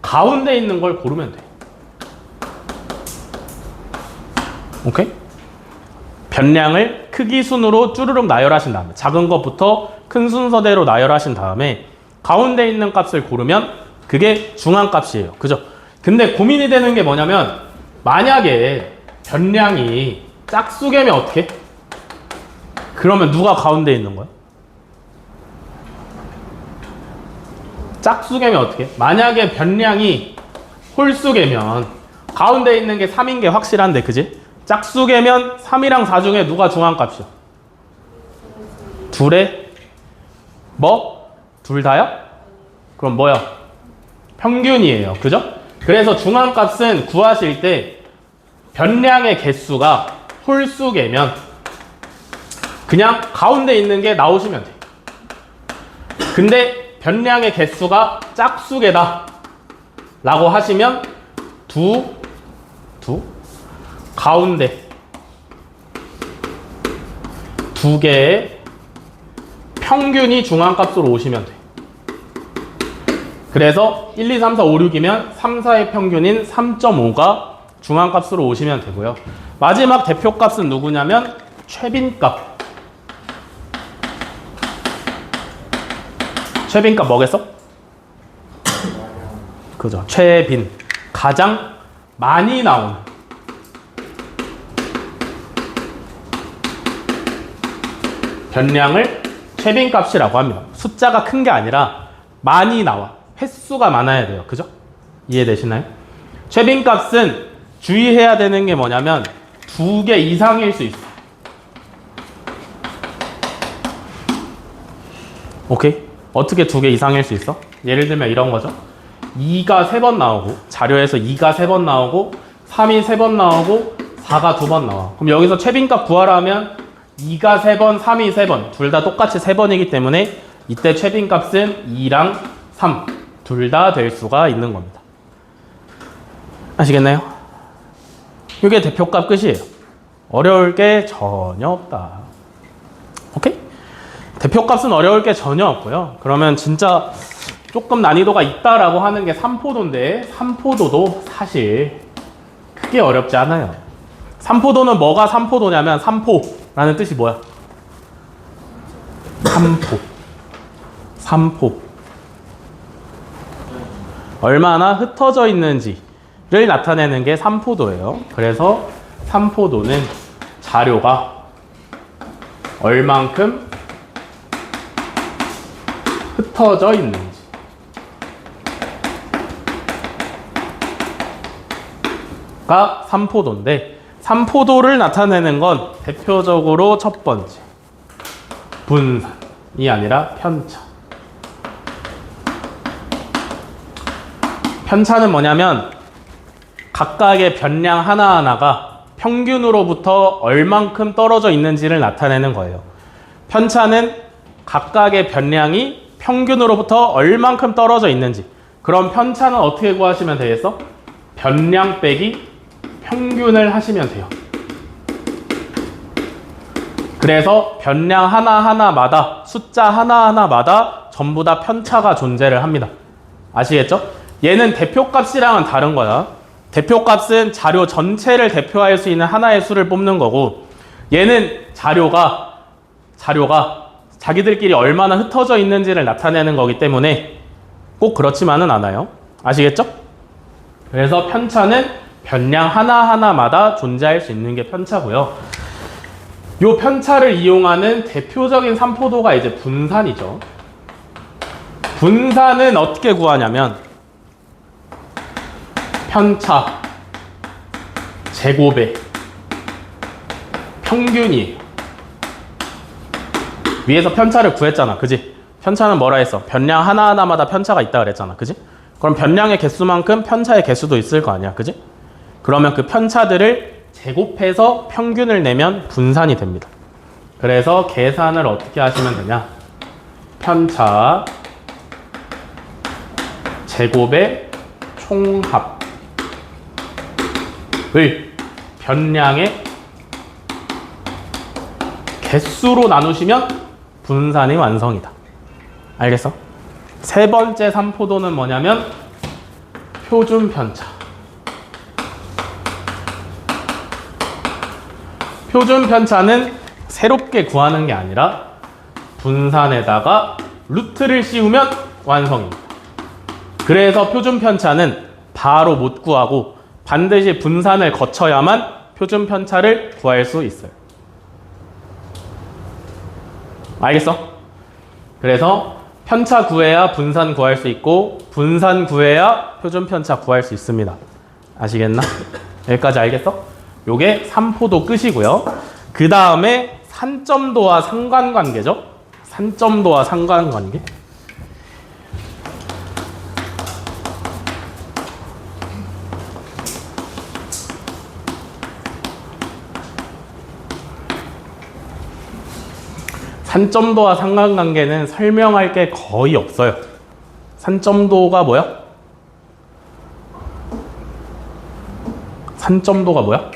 [SPEAKER 1] 가운데 있는 걸 고르면 돼. 오케이? 변량을 크기 순으로 쭈르륵 나열하신 다음에 작은 것부터 큰 순서대로 나열하신 다음에 가운데 있는 값을 고르면 그게 중앙값이에요. 그죠? 근데 고민이 되는 게 뭐냐면 만약에 변량이 짝수개면 어떻게? 그러면 누가 가운데 있는 거야? 짝수개면 어떻게? 만약에 변량이 홀수개면 가운데 있는 게 3인 게 확실한데 그지? 짝수개면 3이랑 4 중에 누가 중앙값이야? 둘에 뭐? 둘 다야? 그럼 뭐야? 평균이에요. 그죠? 그래서 중앙값은 구하실 때 변량의 개수가 홀수개면 그냥 가운데 있는 게 나오시면 돼. 근데 변량의 개수가 짝수개다 라고 하시면 가운데 두 개의 평균이 중앙값으로 오시면 돼. 그래서 1, 2, 3, 4, 5, 6이면 3, 4의 평균인 3.5가 중앙값으로 오시면 되고요. 마지막 대표값은 누구냐면 최빈값. 최빈값 뭐겠어? 그죠. 최빈. 가장 많이 나오는. 변량을 최빈값이라고 합니다. 숫자가 큰 게 아니라 많이 나와. 횟수가 많아야 돼요. 그죠? 이해되시나요? 최빈값은 주의해야 되는 게 뭐냐면 2개 이상일 수 있어. 오케이? 어떻게 2개 이상일 수 있어? 예를 들면 이런 거죠. 2가 3번 나오고 자료에서 2가 3번 나오고 3이 3번 나오고 4가 2번 나와. 그럼 여기서 최빈값 구하라 하면 2가 3번, 3이 3번 둘 다 똑같이 3번이기 때문에 이때 최빈값은 2랑 3 둘 다 될 수가 있는 겁니다. 아시겠나요? 이게 대표값 끝이에요. 어려울 게 전혀 없다. 오케이? 대표값은 어려울 게 전혀 없고요. 그러면 진짜 조금 난이도가 있다라고 하는 게 3포도인데 3포도도 사실 크게 어렵지 않아요. 3포도는 뭐가 3포도냐면 3포라는 뜻이 뭐야? 3포. 얼마나 흩어져 있는지를 나타내는 게 3포도예요. 그래서 3포도는 자료가 얼만큼 흩어져 있는지 가 3포도인데 3포도를 나타내는 건 대표적으로 첫 번째 분산이 아니라 편차. 편차는 뭐냐면 각각의 변량 하나하나가 평균으로부터 얼만큼 떨어져 있는지를 나타내는 거예요. 편차는 각각의 변량이 평균으로부터 얼만큼 떨어져 있는지. 그럼 편차는 어떻게 구하시면 되겠어? 변량 빼기 평균을 하시면 돼요. 그래서 변량 하나하나마다, 숫자 하나하나마다 전부 다 편차가 존재를 합니다. 아시겠죠? 얘는 대표값이랑은 다른 거야. 대표값은 자료 전체를 대표할 수 있는 하나의 수를 뽑는 거고, 얘는 자료가 자기들끼리 얼마나 흩어져 있는지를 나타내는 거기 때문에 꼭 그렇지만은 않아요. 아시겠죠? 그래서 편차는 변량 하나하나마다 존재할 수 있는 게 편차고요. 요 편차를 이용하는 대표적인 산포도가 이제 분산이죠. 분산은 어떻게 구하냐면 편차 제곱의 평균이에요. 위에서 편차를 구했잖아, 그지? 편차는 뭐라 했어? 변량 하나하나마다 편차가 있다 그랬잖아, 그지? 그럼 변량의 개수만큼 편차의 개수도 있을 거 아니야, 그지? 그러면 그 편차들을 제곱해서 평균을 내면 분산이 됩니다. 그래서 계산을 어떻게 하시면 되냐? 편차 제곱의 총합을 변량의 개수로 나누시면 분산이 완성이다. 알겠어? 세 번째 산포도는 뭐냐면 표준 편차. 표준 편차는 새롭게 구하는 게 아니라 분산에다가 루트를 씌우면 완성입니다. 그래서 표준 편차는 바로 못 구하고 반드시 분산을 거쳐야만 표준 편차를 구할 수 있어요. 알겠어? 그래서 편차 구해야 분산 구할 수 있고 분산 구해야 표준 편차 구할 수 있습니다. 아시겠나? 여기까지 알겠어? 요게 산포도 끝이고요. 그 다음에 산점도와 상관관계죠. 산점도와 상관관계. 산점도와 상관관계는 설명할 게 거의 없어요. 산점도가 뭐야? 산점도가 뭐야?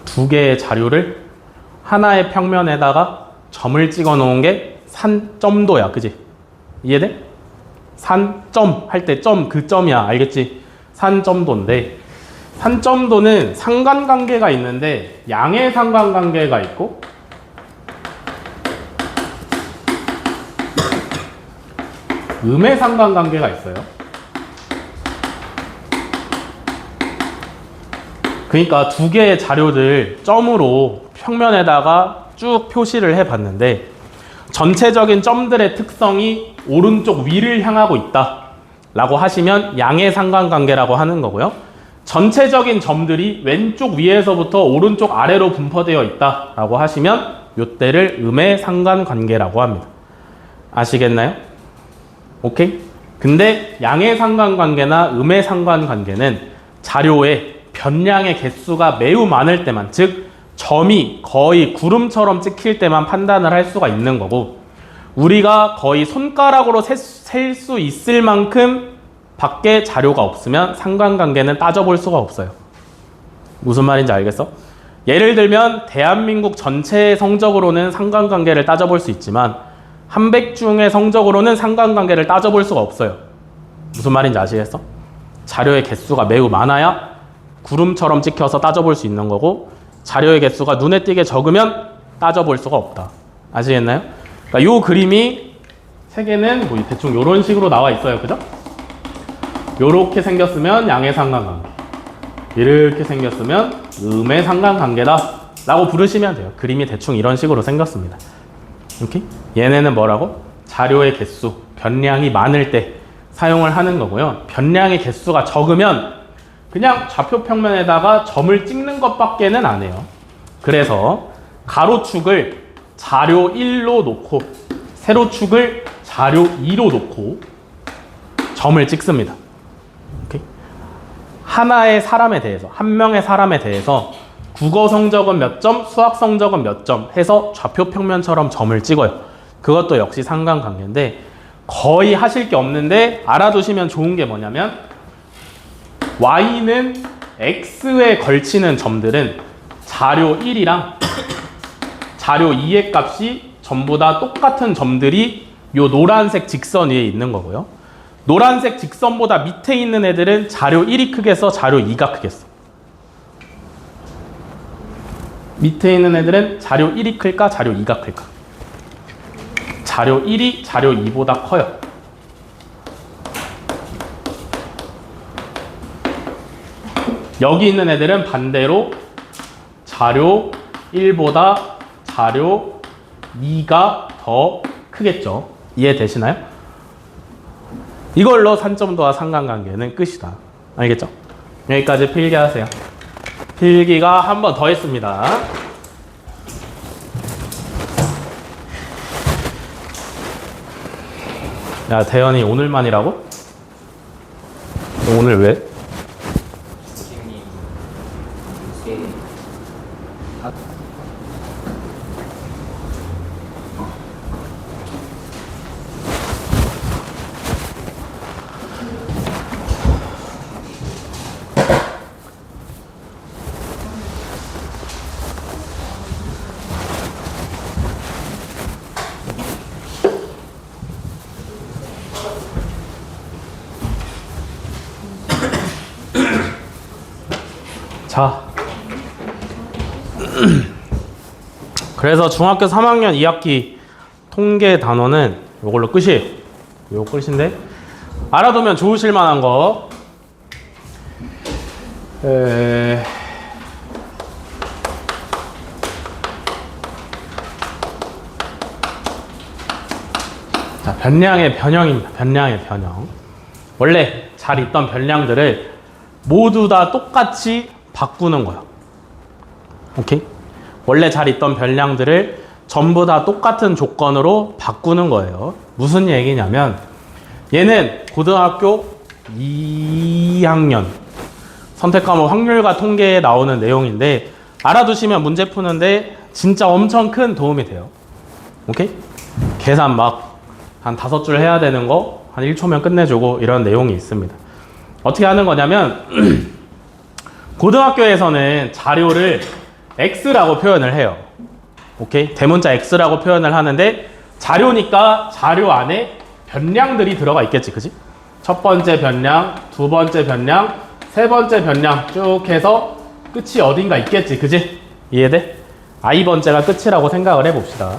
[SPEAKER 1] 두 개의 자료를 하나의 평면에다가 점을 찍어 놓은 게 산점도야, 그지? 이해돼? 산점 할 때 점, 그 점이야, 알겠지? 산점도인데 산점도는 상관관계가 있는데 양의 상관관계가 있고 음의 상관관계가 있어요. 그러니까 두 개의 자료들 점으로 평면에다가 쭉 표시를 해봤는데 전체적인 점들의 특성이 오른쪽 위를 향하고 있다 라고 하시면 양의 상관관계라고 하는 거고요. 전체적인 점들이 왼쪽 위에서부터 오른쪽 아래로 분포되어 있다 라고 하시면 요때를 음의 상관관계라고 합니다. 아시겠나요? 오케이? 근데 양의 상관관계나 음의 상관관계는 자료에 변량의 개수가 매우 많을 때만, 즉 점이 거의 구름처럼 찍힐 때만 판단을 할 수가 있는 거고, 우리가 거의 손가락으로 셀 수 있을 만큼 밖에 자료가 없으면 상관관계는 따져볼 수가 없어요. 무슨 말인지 알겠어? 예를 들면 대한민국 전체의 성적으로는 상관관계를 따져볼 수 있지만 한백중의 성적으로는 상관관계를 따져볼 수가 없어요. 무슨 말인지 아시겠어? 자료의 개수가 매우 많아야 구름처럼 찍혀서 따져볼 수 있는 거고 자료의 개수가 눈에 띄게 적으면 따져볼 수가 없다. 아시겠나요? 그러니까 요 그림이 세 개는 뭐 대충 요런 식으로 나와 있어요. 그죠? 요렇게 생겼으면 양의 상관관계, 이렇게 생겼으면 음의 상관관계다 라고 부르시면 돼요. 그림이 대충 이런 식으로 생겼습니다. 오케이? 얘네는 뭐라고? 자료의 개수, 변량이 많을 때 사용을 하는 거고요. 변량의 개수가 적으면 그냥 좌표 평면에다가 점을 찍는 것밖에는 안 해요. 그래서 가로축을 자료 1로 놓고 세로축을 자료 2로 놓고 점을 찍습니다. 오케이? 하나의 사람에 대해서, 한 명의 사람에 대해서 국어 성적은 몇 점, 수학 성적은 몇 점 해서 좌표 평면처럼 점을 찍어요. 그것도 역시 상관관계인데 거의 하실 게 없는데 알아두시면 좋은 게 뭐냐면 Y는 x에 걸치는 점들은 자료 1이랑 자료 2의 값이 전부 다 똑같은 점들이 요 노란색 직선 위에 있는 거고요. 노란색 직선보다 밑에 있는 애들은 자료 1이 크겠어, 자료 2가 크겠어? 밑에 있는 애들은 자료 1이 클까, 자료 2가 클까? 자료 1이 자료 2보다 커요. 여기 있는 애들은 반대로 자료 1보다 자료 2가 더 크겠죠. 이해되시나요? 이걸로 산점도와 상관관계는 끝이다. 알겠죠? 여기까지 필기하세요. 필기가 한 번 더 있습니다. 야, 대현이 오늘만이라고? 오늘 왜?
[SPEAKER 2] 선생님
[SPEAKER 1] 자, 그래서 중학교 3학년 2학기 통계 단원은 이걸로 끝이에요. 이거 끝인데 알아두면 좋으실 만한 거. 자, 변량의 변형입니다. 변량의 변형. 원래 잘 있던 변량들을 모두 다 똑같이 바꾸는 거야. 오케이? 원래 잘 있던 변량들을 전부 다 똑같은 조건으로 바꾸는 거예요. 무슨 얘기냐면 얘는 고등학교 2학년 선택과목 확률과 통계에 나오는 내용인데 알아두시면 문제 푸는데 진짜 엄청 큰 도움이 돼요. 오케이? 계산 막 한 5줄 해야 되는 거 한 1초면 끝내주고 이런 내용이 있습니다. 어떻게 하는 거냐면 고등학교에서는 자료를 X라고 표현을 해요. 오케이? 대문자 X라고 표현을 하는데 자료니까 자료 안에 변량들이 들어가 있겠지, 그지? 첫 번째 변량, 두 번째 변량, 세 번째 변량 쭉 해서 끝이 어딘가 있겠지, 그지? 이해돼? I번째가 끝이라고 생각을 해봅시다.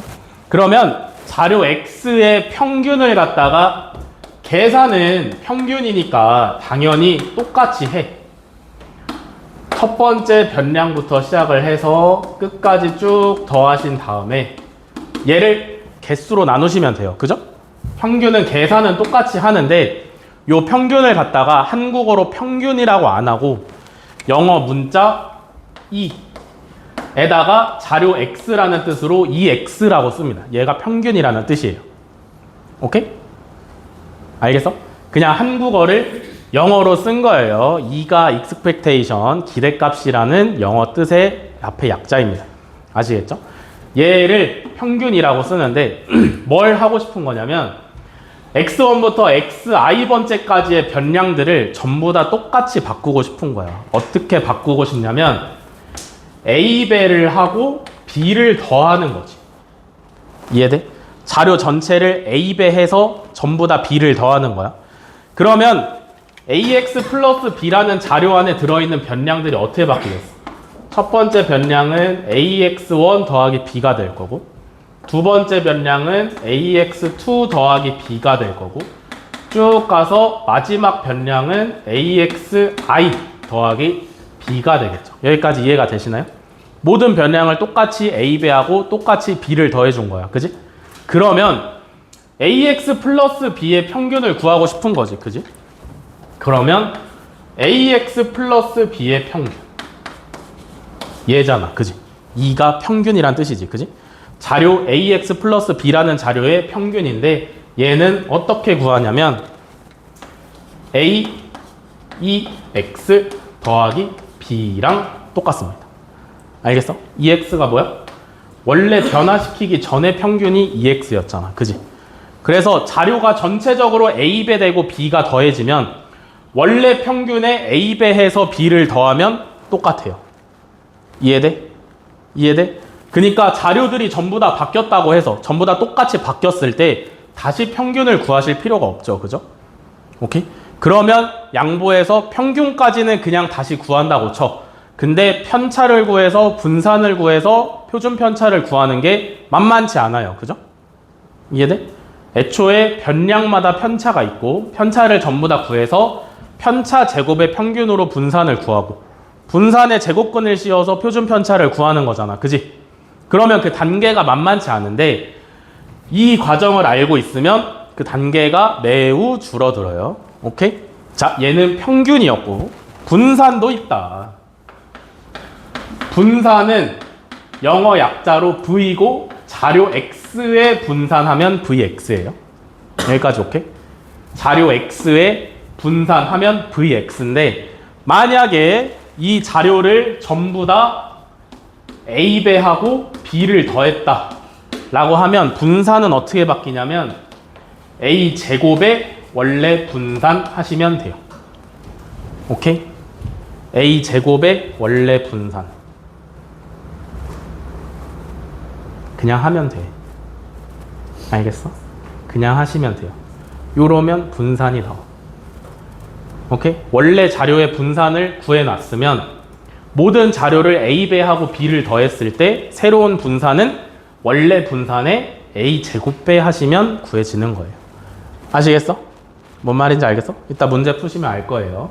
[SPEAKER 1] 그러면 자료 X의 평균을 갖다가 계산은 평균이니까 당연히 똑같이 해. 첫 번째 변량부터 시작을 해서 끝까지 쭉 더하신 다음에 얘를 개수로 나누시면 돼요. 그죠? 평균은 계산은 똑같이 하는데 요 평균을 갖다가 한국어로 평균이라고 안 하고 영어 문자 e에다가 자료 x라는 뜻으로 ex라고 씁니다. 얘가 평균이라는 뜻이에요. 오케이? 알겠어? 그냥 한국어를 영어로 쓴 거예요. e가 expectation, 기대값이라는 영어 뜻의 앞에 약자입니다. 아시겠죠? 얘를 평균이라고 쓰는데 뭘 하고 싶은 거냐면 x1부터 xi번째까지의 변량들을 전부 다 똑같이 바꾸고 싶은 거야. 어떻게 바꾸고 싶냐면 a배를 하고 b를 더하는 거지. 이해돼? 자료 전체를 a배 해서 전부 다 b를 더하는 거야. 그러면 ax 플러스 b라는 자료 안에 들어있는 변량들이 어떻게 바뀌겠어? 첫 번째 변량은 ax1 더하기 b가 될 거고, 두 번째 변량은 ax2 더하기 b가 될 거고, 쭉 가서 마지막 변량은 axi 더하기 b가 되겠죠. 여기까지 이해가 되시나요? 모든 변량을 똑같이 a배하고 똑같이 b를 더해준 거야. 그지? 그러면 ax 플러스 b의 평균을 구하고 싶은 거지. 그지? 그러면 ax 플러스 b의 평균 얘잖아. 그지? 2가 평균이란 뜻이지. 그지? 자료 ax 플러스 b라는 자료의 평균인데 얘는 어떻게 구하냐면 a, x 더하기 b랑 똑같습니다. 알겠어? 2x가 뭐야? 원래 변화시키기 전에 평균이 2x였잖아. 그지? 그래서 자료가 전체적으로 a배 되고 b가 더해지면 원래 평균에 A배 해서 B를 더하면 똑같아요. 이해돼? 이해돼? 그러니까 자료들이 전부 다 바뀌었다고 해서 전부 다 똑같이 바뀌었을 때 다시 평균을 구하실 필요가 없죠. 그죠? 오케이? 그러면 양보해서 평균까지는 그냥 다시 구한다고 쳐. 근데 편차를 구해서 분산을 구해서 표준 편차를 구하는 게 만만치 않아요. 그죠? 이해돼? 애초에 변량마다 편차가 있고 편차를 전부 다 구해서 편차 제곱의 평균으로 분산을 구하고 분산의 제곱근을 씌워서 표준 편차를 구하는 거잖아. 그지? 그러면 그 단계가 만만치 않은데 이 과정을 알고 있으면 그 단계가 매우 줄어들어요. 오케이? 자, 얘는 평균이었고 분산도 있다. 분산은 영어 약자로 V고 자료 X에 분산하면 VX예요. 여기까지 오케이? 자료 X에 분산하면 VX인데 만약에 이 자료를 전부 다 A배하고 B를 더했다 라고 하면 분산은 어떻게 바뀌냐면 A제곱에 원래 분산하시면 돼요. 오케이? A제곱에 원래 분산 그냥 하면 돼. 알겠어? 그냥 하시면 돼요. 요러면 분산이 나와. 오케이? 원래 자료의 분산을 구해놨으면 모든 자료를 A배하고 B를 더했을 때 새로운 분산은 원래 분산에 A제곱배 하시면 구해지는 거예요. 아시겠어? 뭔 말인지 알겠어? 이따 문제 푸시면 알 거예요.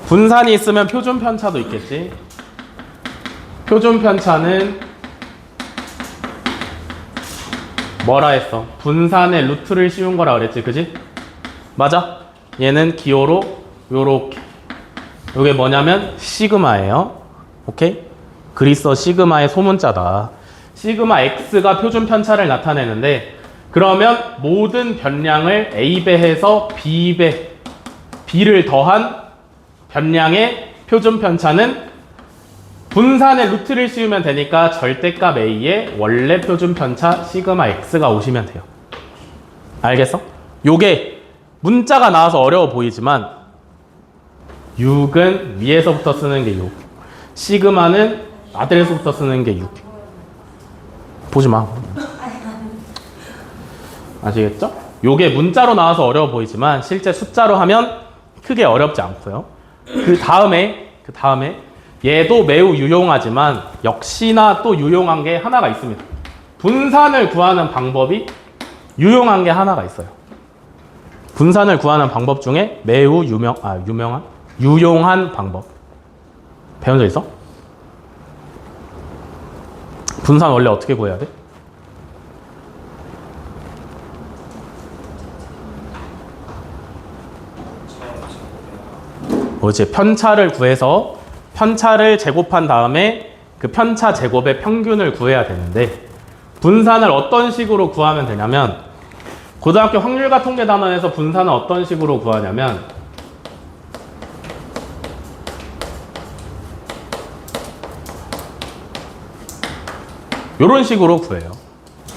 [SPEAKER 1] 분산이 있으면 표준 편차도 있겠지. 표준 편차는 뭐라 했어? 분산의 루트를 씌운 거라 그랬지, 그지? 맞아? 얘는 기호로 요렇게. 요게 뭐냐면 시그마예요. 오케이? 그리스 시그마의 소문자다. 시그마 X가 표준 편차를 나타내는데 그러면 모든 변량을 A배해서 B를 더한 변량의 표준 편차는 분산의 루트를 씌우면 되니까 절대값 A에 원래 표준 편차 시그마 X가 오시면 돼요. 알겠어? 요게 문자가 나와서 어려워 보이지만 6은 위에서부터 쓰는 게 6. 시그마는 아래에서부터 쓰는 게 6. 보지 마. 아시겠죠? 요게 문자로 나와서 어려워 보이지만 실제 숫자로 하면 크게 어렵지 않고요. 그 다음에 얘도 매우 유용하지만 역시나 또 유용한 게 하나가 있습니다. 분산을 구하는 방법이 유용한 게 하나가 있어요. 분산을 구하는 방법 중에 매우 유용한 방법. 배운 적 있어? 분산 원래 어떻게 구해야 돼? 뭐지? 편차를 구해서 편차를 제곱한 다음에 그 편차 제곱의 평균을 구해야 되는데 분산을 어떤 식으로 구하면 되냐면 고등학교 확률과 통계 단원에서 분산을 어떤 식으로 구하냐면 이런 식으로 구해요.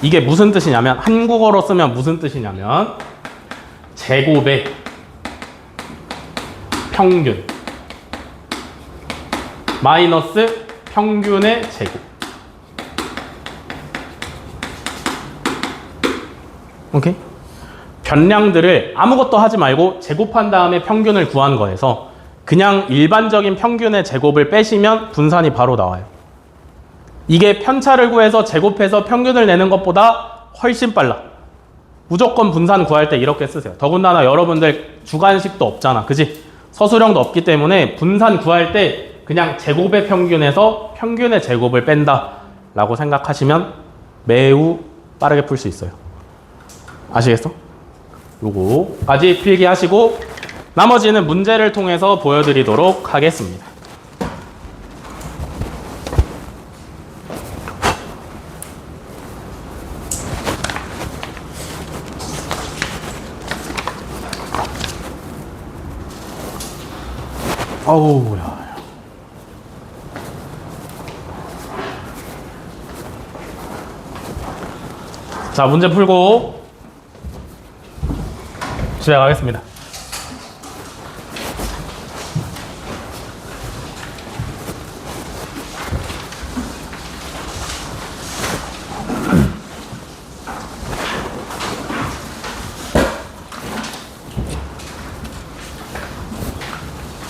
[SPEAKER 1] 이게 무슨 뜻이냐면 한국어로 쓰면 무슨 뜻이냐면 제곱의 평균 마이너스 평균의 제곱. 오케이? 변량들을 아무것도 하지 말고 제곱한 다음에 평균을 구한 거에서 그냥 일반적인 평균의 제곱을 빼시면 분산이 바로 나와요. 이게 편차를 구해서 제곱해서 평균을 내는 것보다 훨씬 빨라. 무조건 분산 구할 때 이렇게 쓰세요. 더군다나 여러분들 주관식도 없잖아. 그지? 서술형도 없기 때문에 분산 구할 때 그냥 제곱의 평균에서 평균의 제곱을 뺀다 라고 생각하시면 매우 빠르게 풀 수 있어요. 아시겠어? 요거까지 필기하시고 나머지는 문제를 통해서 보여드리도록 하겠습니다. 어우야. 자, 문제 풀고 집에 가겠습니다.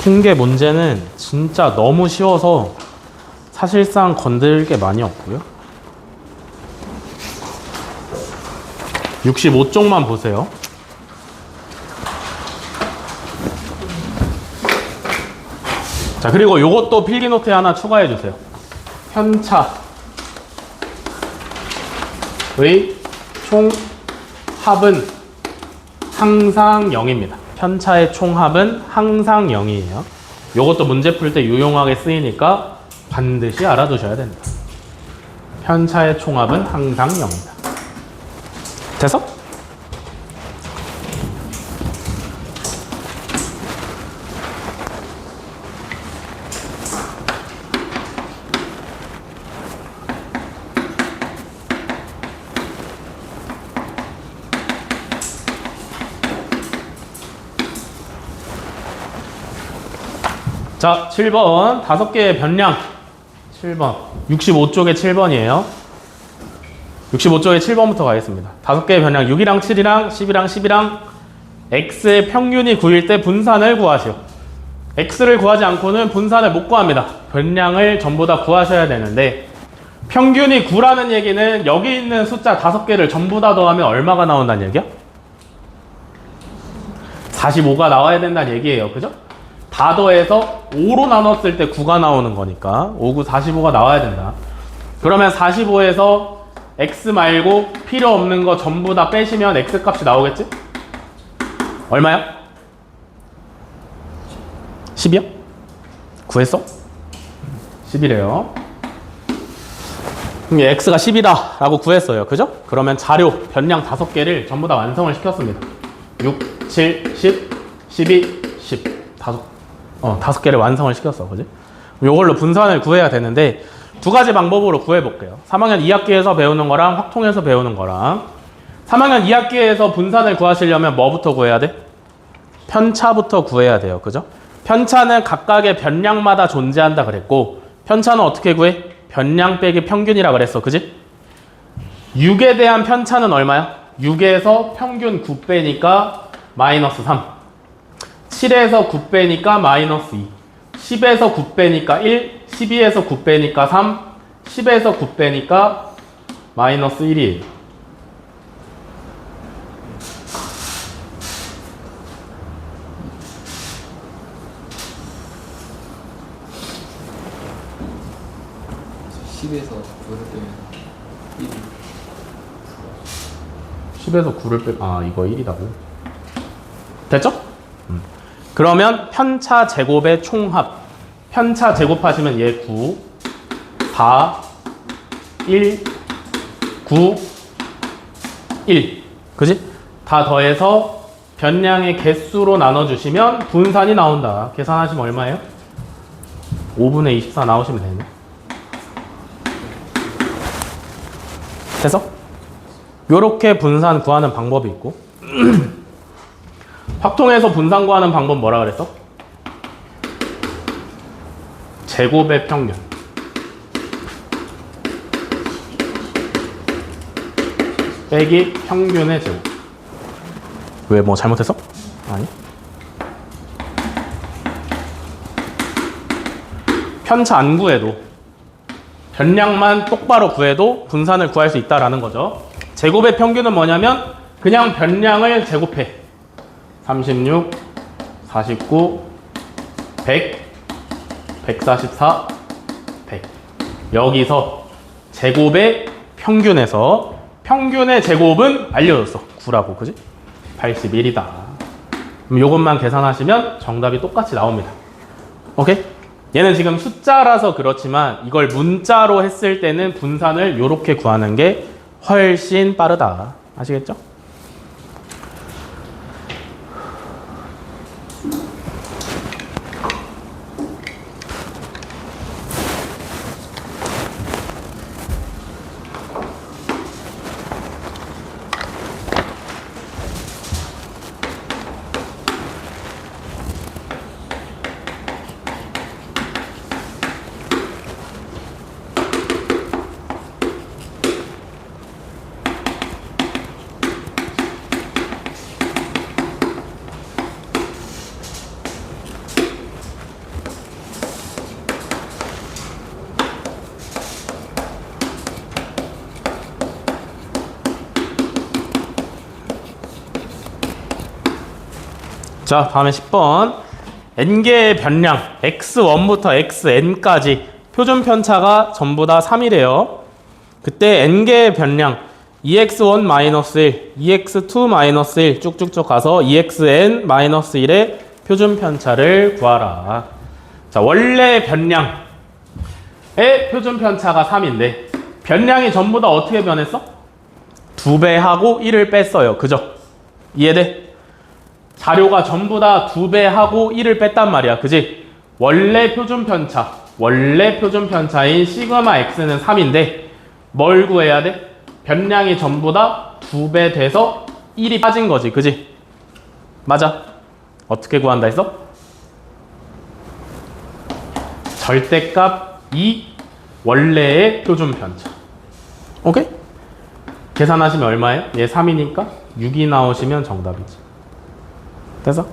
[SPEAKER 1] 통계 문제는 진짜 너무 쉬워서 사실상 건들 게 많이 없고요. 65쪽만 보세요. 자, 그리고 요것도 필기노트에 하나 추가해 주세요. 편차의 총합은 항상 0입니다. 편차의 총합은 항상 0이에요. 요것도 문제 풀 때 유용하게 쓰이니까 반드시 알아두셔야 됩니다. 편차의 총합은 항상 0이다. 됐어? 자, 7번 5개의 변량. 7번 65쪽에 7번이에요. 65쪽에 7번부터 가겠습니다. 5개의 변량 6이랑 7이랑 10이랑 10이랑 x의 평균이 9일 때 분산을 구하시오. x를 구하지 않고는 분산을 못 구합니다. 변량을 전부 다 구하셔야 되는데 평균이 9라는 얘기는 여기 있는 숫자 5개를 전부 다 더하면 얼마가 나온다는 얘기야? 45가 나와야 된다는 얘기예요. 그죠? 다 더해서 5로 나눴을 때 9가 나오는 거니까 5, 9, 45가 나와야 된다. 그러면 45에서 x 말고 필요 없는 거 전부 다 빼시면 x 값이 나오겠지? 얼마야? 10이요? 구했어? 10이래요. 그럼 x가 10이다 라고 구했어요. 그죠? 그러면 자료, 변량 5개를 전부 다 완성을 시켰습니다. 6, 7, 10, 12, 10 다섯 개를 완성을 시켰어. 그지? 요걸로 분산을 구해야 되는데 두 가지 방법으로 구해볼게요. 3학년 2학기에서 배우는 거랑 확통에서 배우는 거랑. 3학년 2학기에서 분산을 구하시려면 뭐부터 구해야 돼? 편차부터 구해야 돼요. 그죠? 편차는 각각의 변량마다 존재한다 그랬고 편차는 어떻게 구해? 변량 빼기 평균이라 그랬어. 그지? 6에 대한 편차는 얼마야? 6에서 평균 9 빼니까 마이너스 3. 7에서 9 빼니까 마이너스 2, 10에서 9 빼니까 1, 12에서 9 빼니까 3, 10에서 9 빼니까 마이너스 1이에요.
[SPEAKER 2] (10에서 9를 빼면 1이)
[SPEAKER 1] 10에서 9를 빼, 이거 1이라고. 됐죠? 그러면 편차 제곱의 총합. 편차 제곱하시면 얘 9, 4, 1, 9, 1. 그지? 다 더해서 변량의 개수로 나눠주시면 분산이 나온다. 계산하시면 얼마예요? 5분의 24 나오시면 되네. 됐어? 요렇게 분산 구하는 방법이 있고 확통해서 분산 구하는 방법 뭐라 그랬어? 제곱의 평균. 빼기 평균의 제곱. 왜 뭐 잘못했어? 아니. 편차 안 구해도 변량만 똑바로 구해도 분산을 구할 수 있다라는 거죠. 제곱의 평균은 뭐냐면 그냥 변량을 제곱해. 36, 49, 100, 144, 100. 여기서 제곱의 평균에서 평균의 제곱은 알려줬어. 9라고. 그지? 81이다. 그럼 요것만 계산하시면 정답이 똑같이 나옵니다. 오케이? 얘는 지금 숫자라서 그렇지만 이걸 문자로 했을 때는 분산을 요렇게 구하는 게 훨씬 빠르다. 아시겠죠? 자, 다음에 10번. n개의 변량 x1부터 xn까지 표준 편차가 전부 다 3이래요. 그때 n개의 변량 2x1-1, 2x2-1 쭉쭉쭉 가서 2xn-1의 표준 편차를 구하라. 자, 원래 변량의 표준 편차가 3인데 변량이 전부 다 어떻게 변했어? 2배하고 1을 뺐어요. 그죠? 이해돼? 자료가 전부 다 2배하고 1을 뺐단 말이야. 그지? 원래 표준 편차인 시그마 x는 3인데 뭘 구해야 돼? 변량이 전부 다 2배 돼서 1이 빠진 거지. 그지? 맞아. 어떻게 구한다 했어? 절대값 2 원래의 표준 편차. 오케이? 계산하시면 얼마예요? 얘 3이니까 6이 나오시면 정답이지. 됐어?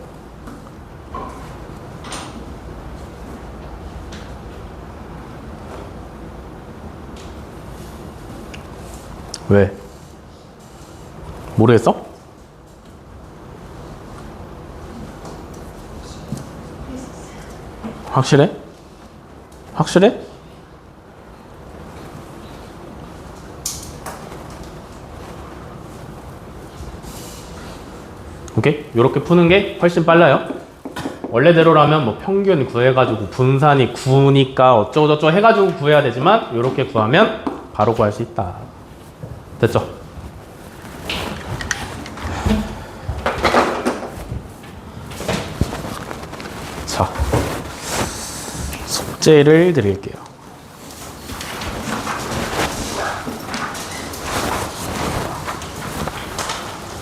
[SPEAKER 1] 왜? 모르겠어? 확실해? 확실해? 오케이? 이렇게 푸는 게 훨씬 빨라요. 원래대로라면 뭐 평균 구해가지고 분산이 9니까 어쩌고저쩌고 해가지고 구해야 되지만 이렇게 구하면 바로 구할 수 있다. 됐죠? 자, 숙제를 드릴게요.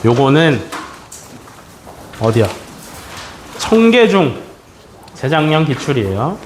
[SPEAKER 1] 요거는 어디야? 청계중 재작년 기출이에요.